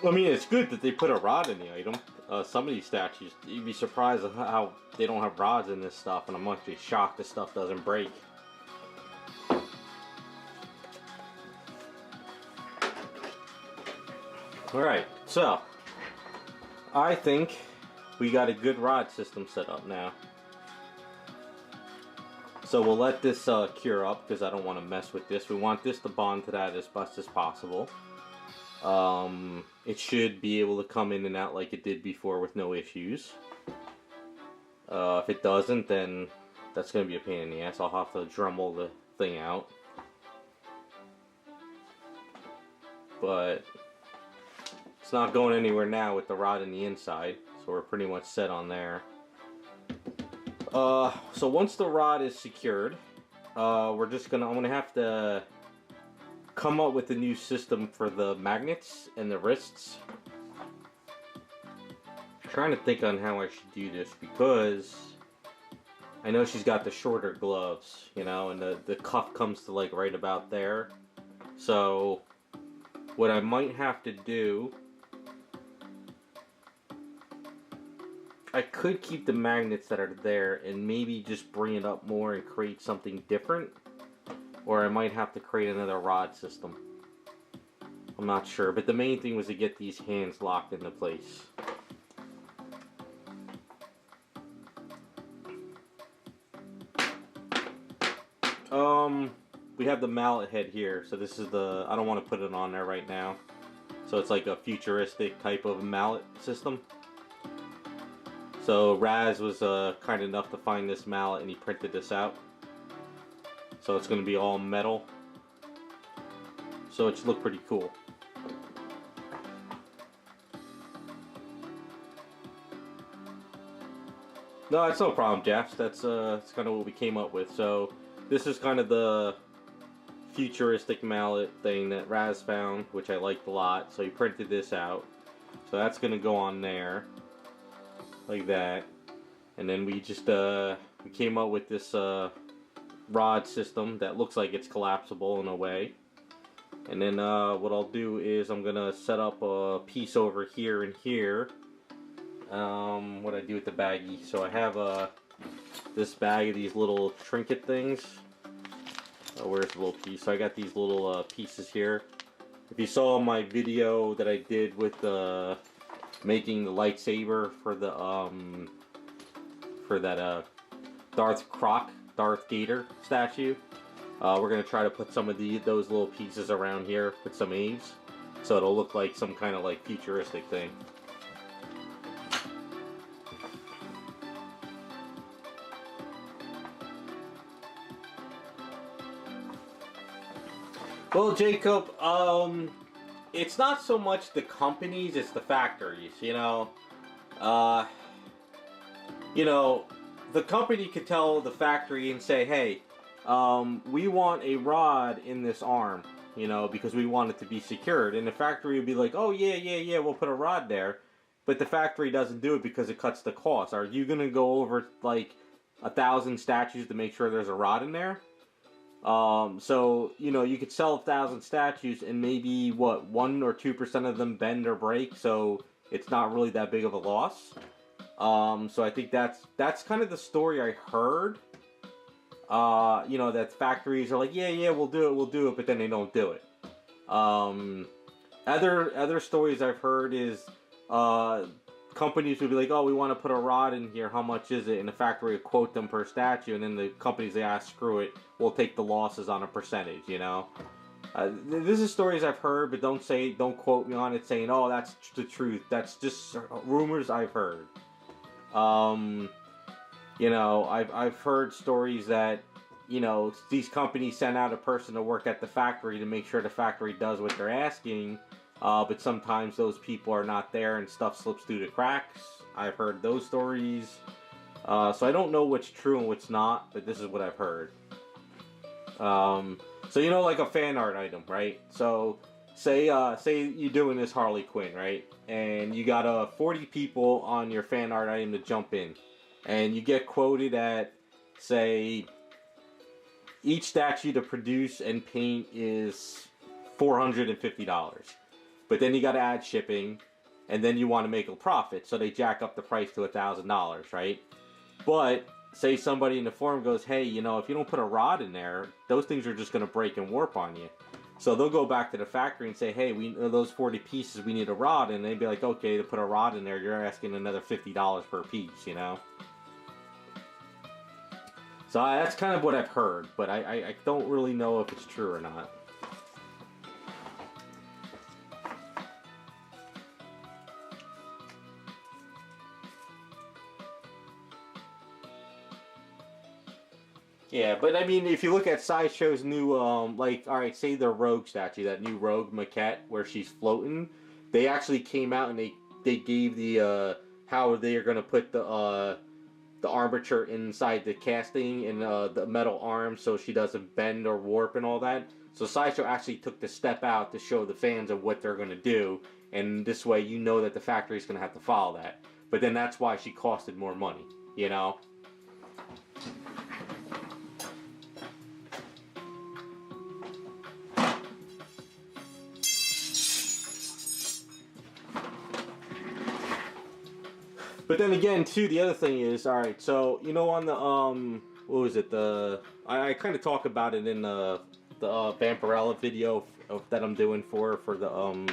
I mean, it's good that they put a rod in the item. Some of these statues, you'd be surprised at how they don't have rods in this stuff, and I'm actually shocked this stuff doesn't break. Alright, so I think we got a good rod system set up now. So we'll let this cure up because I don't want to mess with this. We want this to bond to that as best as possible. It should be able to come in and out like it did before with no issues. If it doesn't, then that's going to be a pain in the ass. I'll have to Dremel the thing out. But it's not going anywhere now with the rod in the inside, so we're pretty much set on there. So once the rod is secured, I'm gonna have to come up with a new system for the magnets and the wrists. I'm trying to think on how I should do this because I know she's got the shorter gloves, you know, and the cuff comes to like right about there. So what I might have to do, I could keep the magnets that are there and maybe just bring it up more and create something different. Or I might have to create another rod system. I'm not sure, but the main thing was to get these hands locked into place. We have the mallet head here, so this is I don't want to put it on there right now. So it's like a futuristic type of mallet system. So Raz was kind enough to find this mallet and he printed this out. So it's going to be all metal. So it should look pretty cool. No, that's no problem, Japs. That's kind of what we came up with. So this is kind of the futuristic mallet thing that Raz found, which I liked a lot. So he printed this out. So that's going to go on there. Like that. And then we just we came up with this rod system that looks like it's collapsible in a way. And then what I'll do is I'm gonna set up a piece over here and here. What I do with the baggie. So I have this bag of these little trinket things. Where's the little piece? So I got these little pieces here. If you saw my video that I did with making the lightsaber for the for that Darth Gator statue, we're gonna try to put some of those little pieces around here with some eaves, so it'll look like some kind of like futuristic thing. Well, Jacob, it's not so much the companies, it's the factories, you know. The company could tell the factory and say, hey, we want a rod in this arm, you know, because we want it to be secured. And the factory would be like, oh, yeah, we'll put a rod there. But the factory doesn't do it because it cuts the cost. Are you going to go over, like, 1,000 statues to make sure there's a rod in there? So, you know, you could sell 1,000 statues and maybe, what, 1 or 2% of them bend or break, so it's not really that big of a loss. So I think that's kind of the story I heard. You know, that factories are like, yeah, we'll do it, but then they don't do it. Other stories I've heard is, companies would be like, oh, we want to put a rod in here, how much is it? And the factory would quote them per statue, and then the companies say, ah, screw it, we'll take the losses on a percentage, you know? This is stories I've heard, but don't quote me on it saying, oh, that's the truth. That's just rumors I've heard. You know, I've heard stories that, you know, these companies send out a person to work at the factory to make sure the factory does what they're asking, but sometimes those people are not there and stuff slips through the cracks. I've heard those stories. So I don't know what's true and what's not, but this is what I've heard. So you know, like a fan art item, right? So say you're doing this Harley Quinn, right? And you got 40 people on your fan art item to jump in. And you get quoted at, say, each statue to produce and paint is $450. But then you got to add shipping, and then you want to make a profit, so they jack up the price to $1,000, right? But say somebody in the forum goes, hey, you know, if you don't put a rod in there, those things are just going to break and warp on you. So they'll go back to the factory and say, hey, those 40 pieces, we need a rod. And they'd be like, okay, to put a rod in there, you're asking another $50 per piece, you know? So that's kind of what I've heard, but I don't really know if it's true or not. Yeah, but I mean, if you look at Sideshow's new, like, all right, say the Rogue statue, that new Rogue maquette where she's floating, they actually came out and they gave the how they are gonna put the armature inside the casting and the metal arm so she doesn't bend or warp and all that. So Sideshow actually took the step out to show the fans of what they're gonna do, and this way you know that the factory's gonna have to follow that. But then that's why she costed more money, you know. But then again, too, the other thing is, all right. So you know, on the what was it? I kind of talk about it in the Vampirella video that I'm doing for the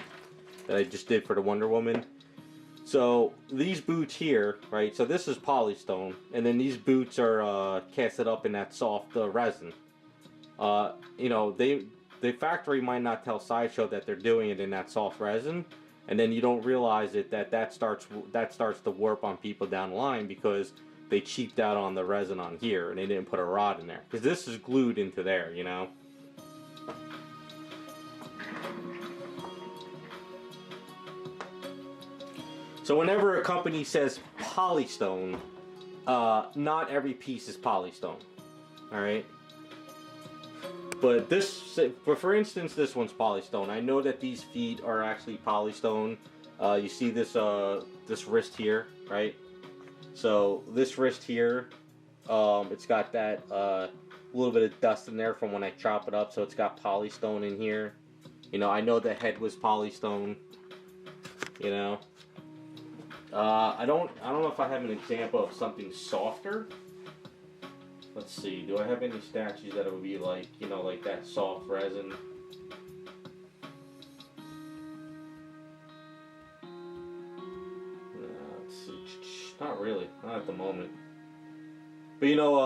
that I just did for the Wonder Woman. So these boots here, right? So this is polystone, and then these boots are casted up in that soft resin. You know, the factory might not tell Sideshow that they're doing it in that soft resin. And then you don't realize it that starts to warp on people down the line because they cheaped out on the resin on here and they didn't put a rod in there, because this is glued into there, you know. So whenever a company says polystone, not every piece is polystone. All right. But this, for instance, this one's polystone. I know that these feet are actually polystone. You see this this wrist here, right? So this wrist here, it's got that little bit of dust in there from when I chop it up, so it's got polystone in here. You know, I know the head was polystone. You know, I don't know if I have an example of something softer. Let's see, do I have any statues that would be like, you know, like that soft resin? Let's see, not really, not at the moment. But you know,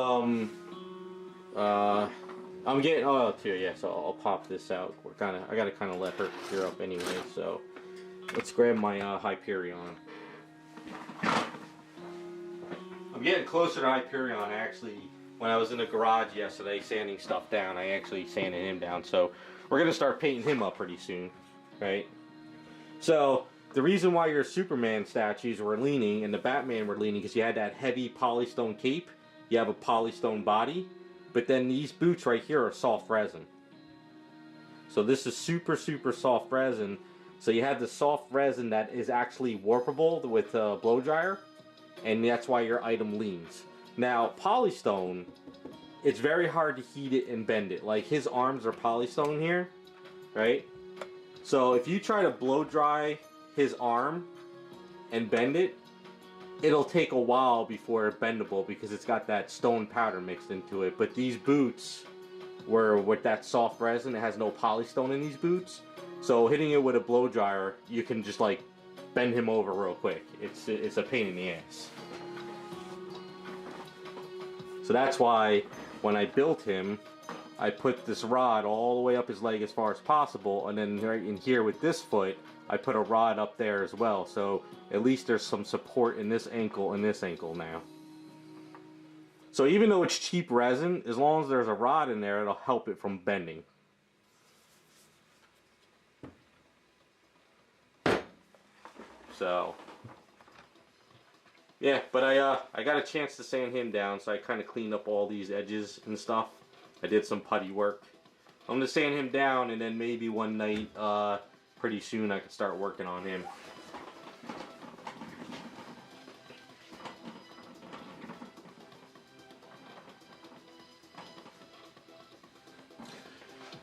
I'm getting, oh, here, yeah, so I'll pop this out. I gotta kind of let her clear up anyway, so let's grab my Hyperion. I'm getting closer to Hyperion, actually. When I was in the garage yesterday sanding stuff down, I actually sanded him down. So we're going to start painting him up pretty soon, right? So the reason why your Superman statues were leaning and the Batman were leaning because you had that heavy polystone cape. You have a polystone body. But then these boots right here are soft resin. So this is super, super soft resin. So you have the soft resin that is actually warpable with a blow dryer. And that's why your item leans. Now, polystone, it's very hard to heat it and bend it. Like, his arms are polystone here, right? So if you try to blow dry his arm and bend it, it'll take a while before it's bendable because it's got that stone powder mixed into it. But these boots were with that soft resin. It has no polystone in these boots. So hitting it with a blow dryer, you can just, like, bend him over real quick. It's a pain in the ass. So that's why when I built him, I put this rod all the way up his leg as far as possible, and then right in here with this foot, I put a rod up there as well. So at least there's some support in this ankle and this ankle now. So even though it's cheap resin, as long as there's a rod in there, it'll help it from bending. So yeah, but I got a chance to sand him down, so I kind of cleaned up all these edges and stuff. I did some putty work. I'm gonna sand him down, and then maybe one night, pretty soon, I can start working on him.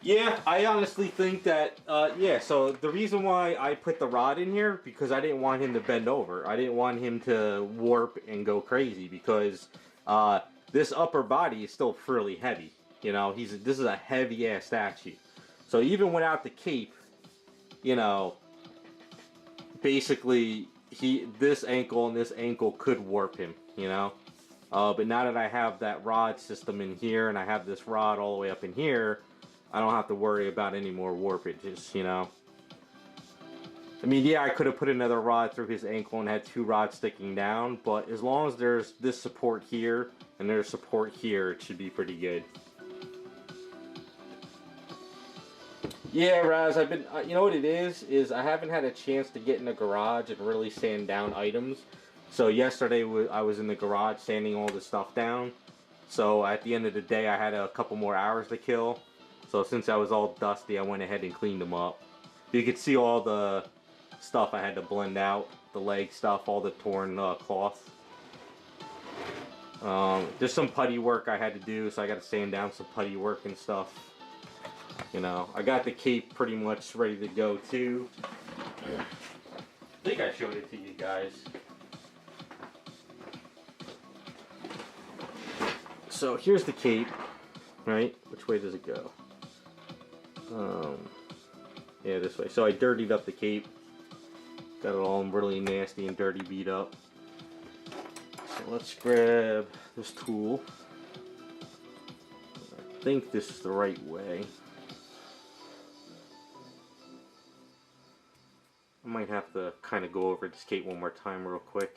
Yeah, I honestly think that, yeah, so the reason why I put the rod in here, because I didn't want him to bend over. I didn't want him to warp and go crazy, because this upper body is still fairly heavy. You know, this is a heavy-ass statue. So even without the cape, you know, basically, this ankle and this ankle could warp him, you know. But now that I have that rod system in here and I have this rod all the way up in here, I don't have to worry about any more warpages, you know. I mean, yeah, I could have put another rod through his ankle and had 2 rods sticking down, but as long as there's this support here and there's support here, it should be pretty good. Yeah, Raz, I've been, you know what it is I haven't had a chance to get in the garage and really sand down items. So yesterday I was in the garage sanding all this stuff down. So at the end of the day I had a couple more hours to kill. So since I was all dusty, I went ahead and cleaned them up. You could see all the stuff I had to blend out, the leg stuff, all the torn cloth. There's some putty work I had to do, so I got to sand down some putty work and stuff. You know, I got the cape pretty much ready to go too. I think I showed it to you guys. So here's the cape, right? Which way does it go? Yeah, this way. So I dirtied up the cape. Got it all really nasty and dirty, beat up. So let's grab this tool. I think this is the right way. I might have to kind of go over this cape one more time real quick.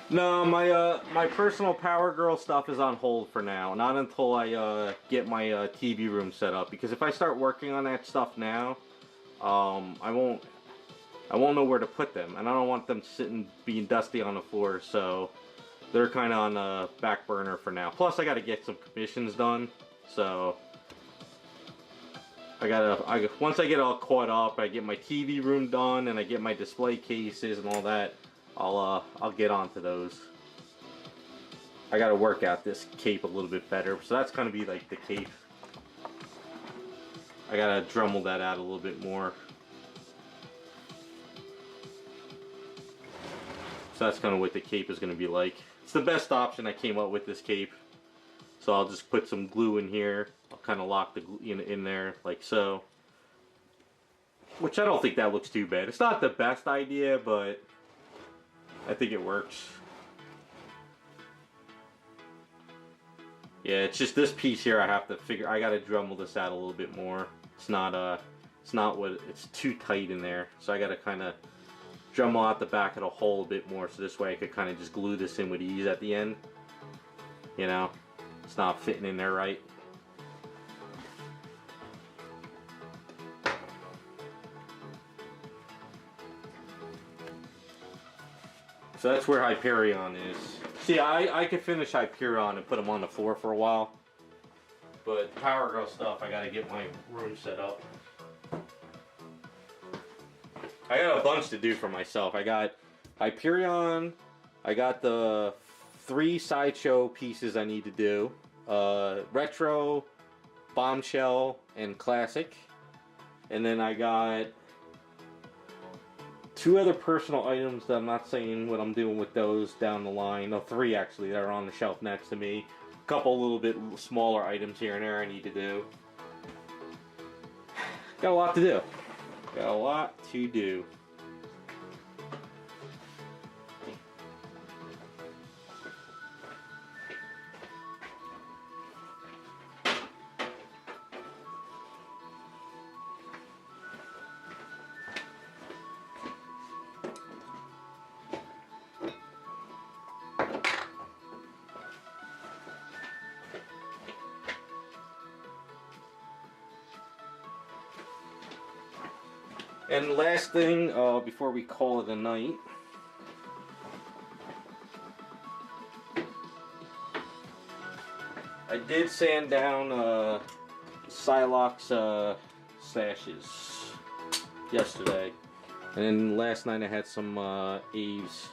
No, my personal Power Girl stuff is on hold for now. Not until I get my TV room set up. Because if I start working on that stuff now, I won't know where to put them, and I don't want them sitting being dusty on the floor. So they're kind of on the back burner for now. Plus, I got to get some commissions done. So once I get all caught up, I get my TV room done, and I get my display cases and all that. I'll get onto those. I gotta work out this cape a little bit better, so that's gonna be like the cape. I gotta Dremel that out a little bit more. So that's kind of what the cape is gonna be like. It's the best option I came up with, this cape. So I'll just put some glue in here. I'll kind of lock the glue in there like so. Which I don't think that looks too bad. It's not the best idea, but I think it works. Yeah, it's just this piece here I have to figure. I gotta Dremel this out a little bit more. It's not it's too tight in there. So I gotta kind of Dremel out the back of the hole a bit more, so this way I could kind of just glue this in with ease at the end. You know, it's not fitting in there right. So that's where Hyperion is. See, I could finish Hyperion and put them on the floor for a while. But Power Girl stuff, I gotta get my room set up. I got a bunch to do for myself. I got Hyperion, I got the 3 sideshow pieces I need to do. Retro, Bombshell, and Classic. And then I got 2 other personal items that I'm not saying what I'm doing with those down the line. No, 3 actually that are on the shelf next to me. A couple little bit smaller items here and there I need to do. Got a lot to do. Got a lot to do. And last thing, before we call it a night, I did sand down Psylocke's sashes yesterday, and then last night I had some Aves.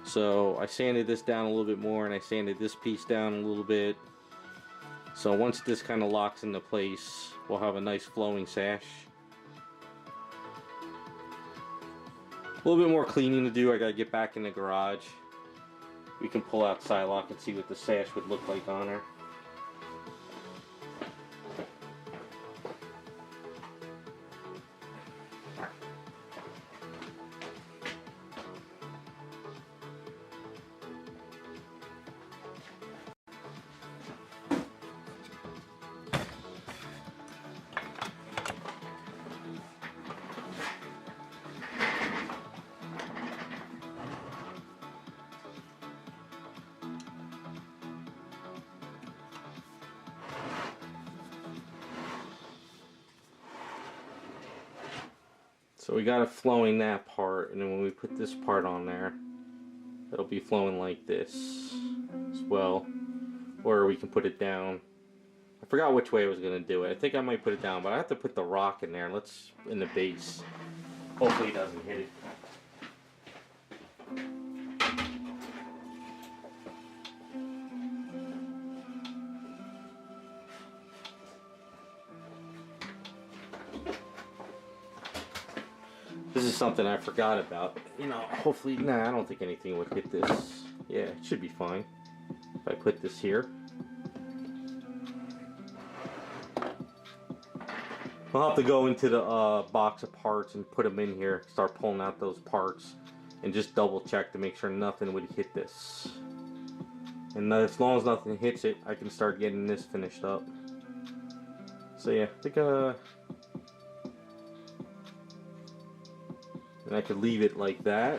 So I sanded this down a little bit more, and I sanded this piece down a little bit. So once this kind of locks into place, we'll have a nice flowing sash. A little bit more cleaning to do. I gotta get back in the garage. We can pull out side lock and see what the sash would look like on her. So we got it flowing that part, and then when we put this part on there, it'll be flowing like this as well. Or we can put it down. I forgot which way I was going to do it. I think I might put it down, but I have to put the rock in there. Let's in the base. Hopefully it doesn't hit it. This is something I forgot about. You know, hopefully, nah, I don't think anything would hit this. Yeah, it should be fine. If I put this here. I'll have to go into the box of parts and put them in here. Start pulling out those parts. And just double check to make sure nothing would hit this. And as long as nothing hits it, I can start getting this finished up. So yeah, I think and I could leave it like that.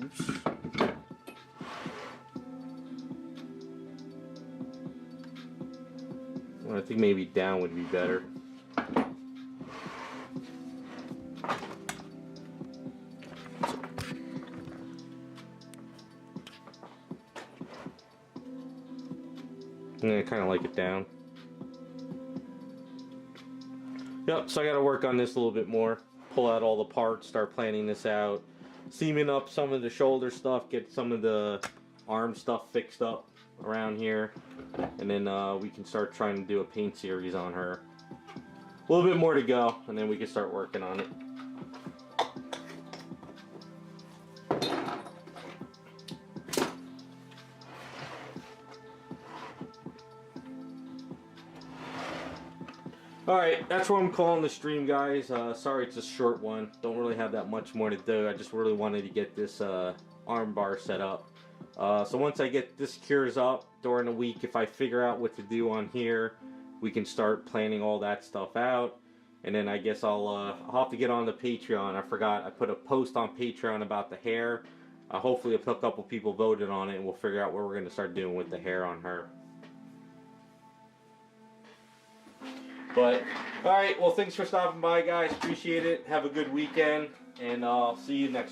Oops. Well, I think maybe down would be better. And I kind of like it down. Yep, so I got to work on this a little bit more. Pull out all the parts, start planning this out, seaming up some of the shoulder stuff, get some of the arm stuff fixed up around here, and then we can start trying to do a paint series on her. A little bit more to go, and then we can start working on it. Alright, that's what I'm calling the stream, guys. Sorry it's a short one. Don't really have that much more to do. I just really wanted to get this arm bar set up. So once I get this cures up during the week, if I figure out what to do on here, we can start planning all that stuff out. And then I guess I'll have to get on the Patreon. I forgot, I put a post on Patreon about the hair. Hopefully a couple people voted on it, and we'll figure out what we're going to start doing with the hair on her. But, alright, well, thanks for stopping by, guys. Appreciate it. Have a good weekend, and I'll see you next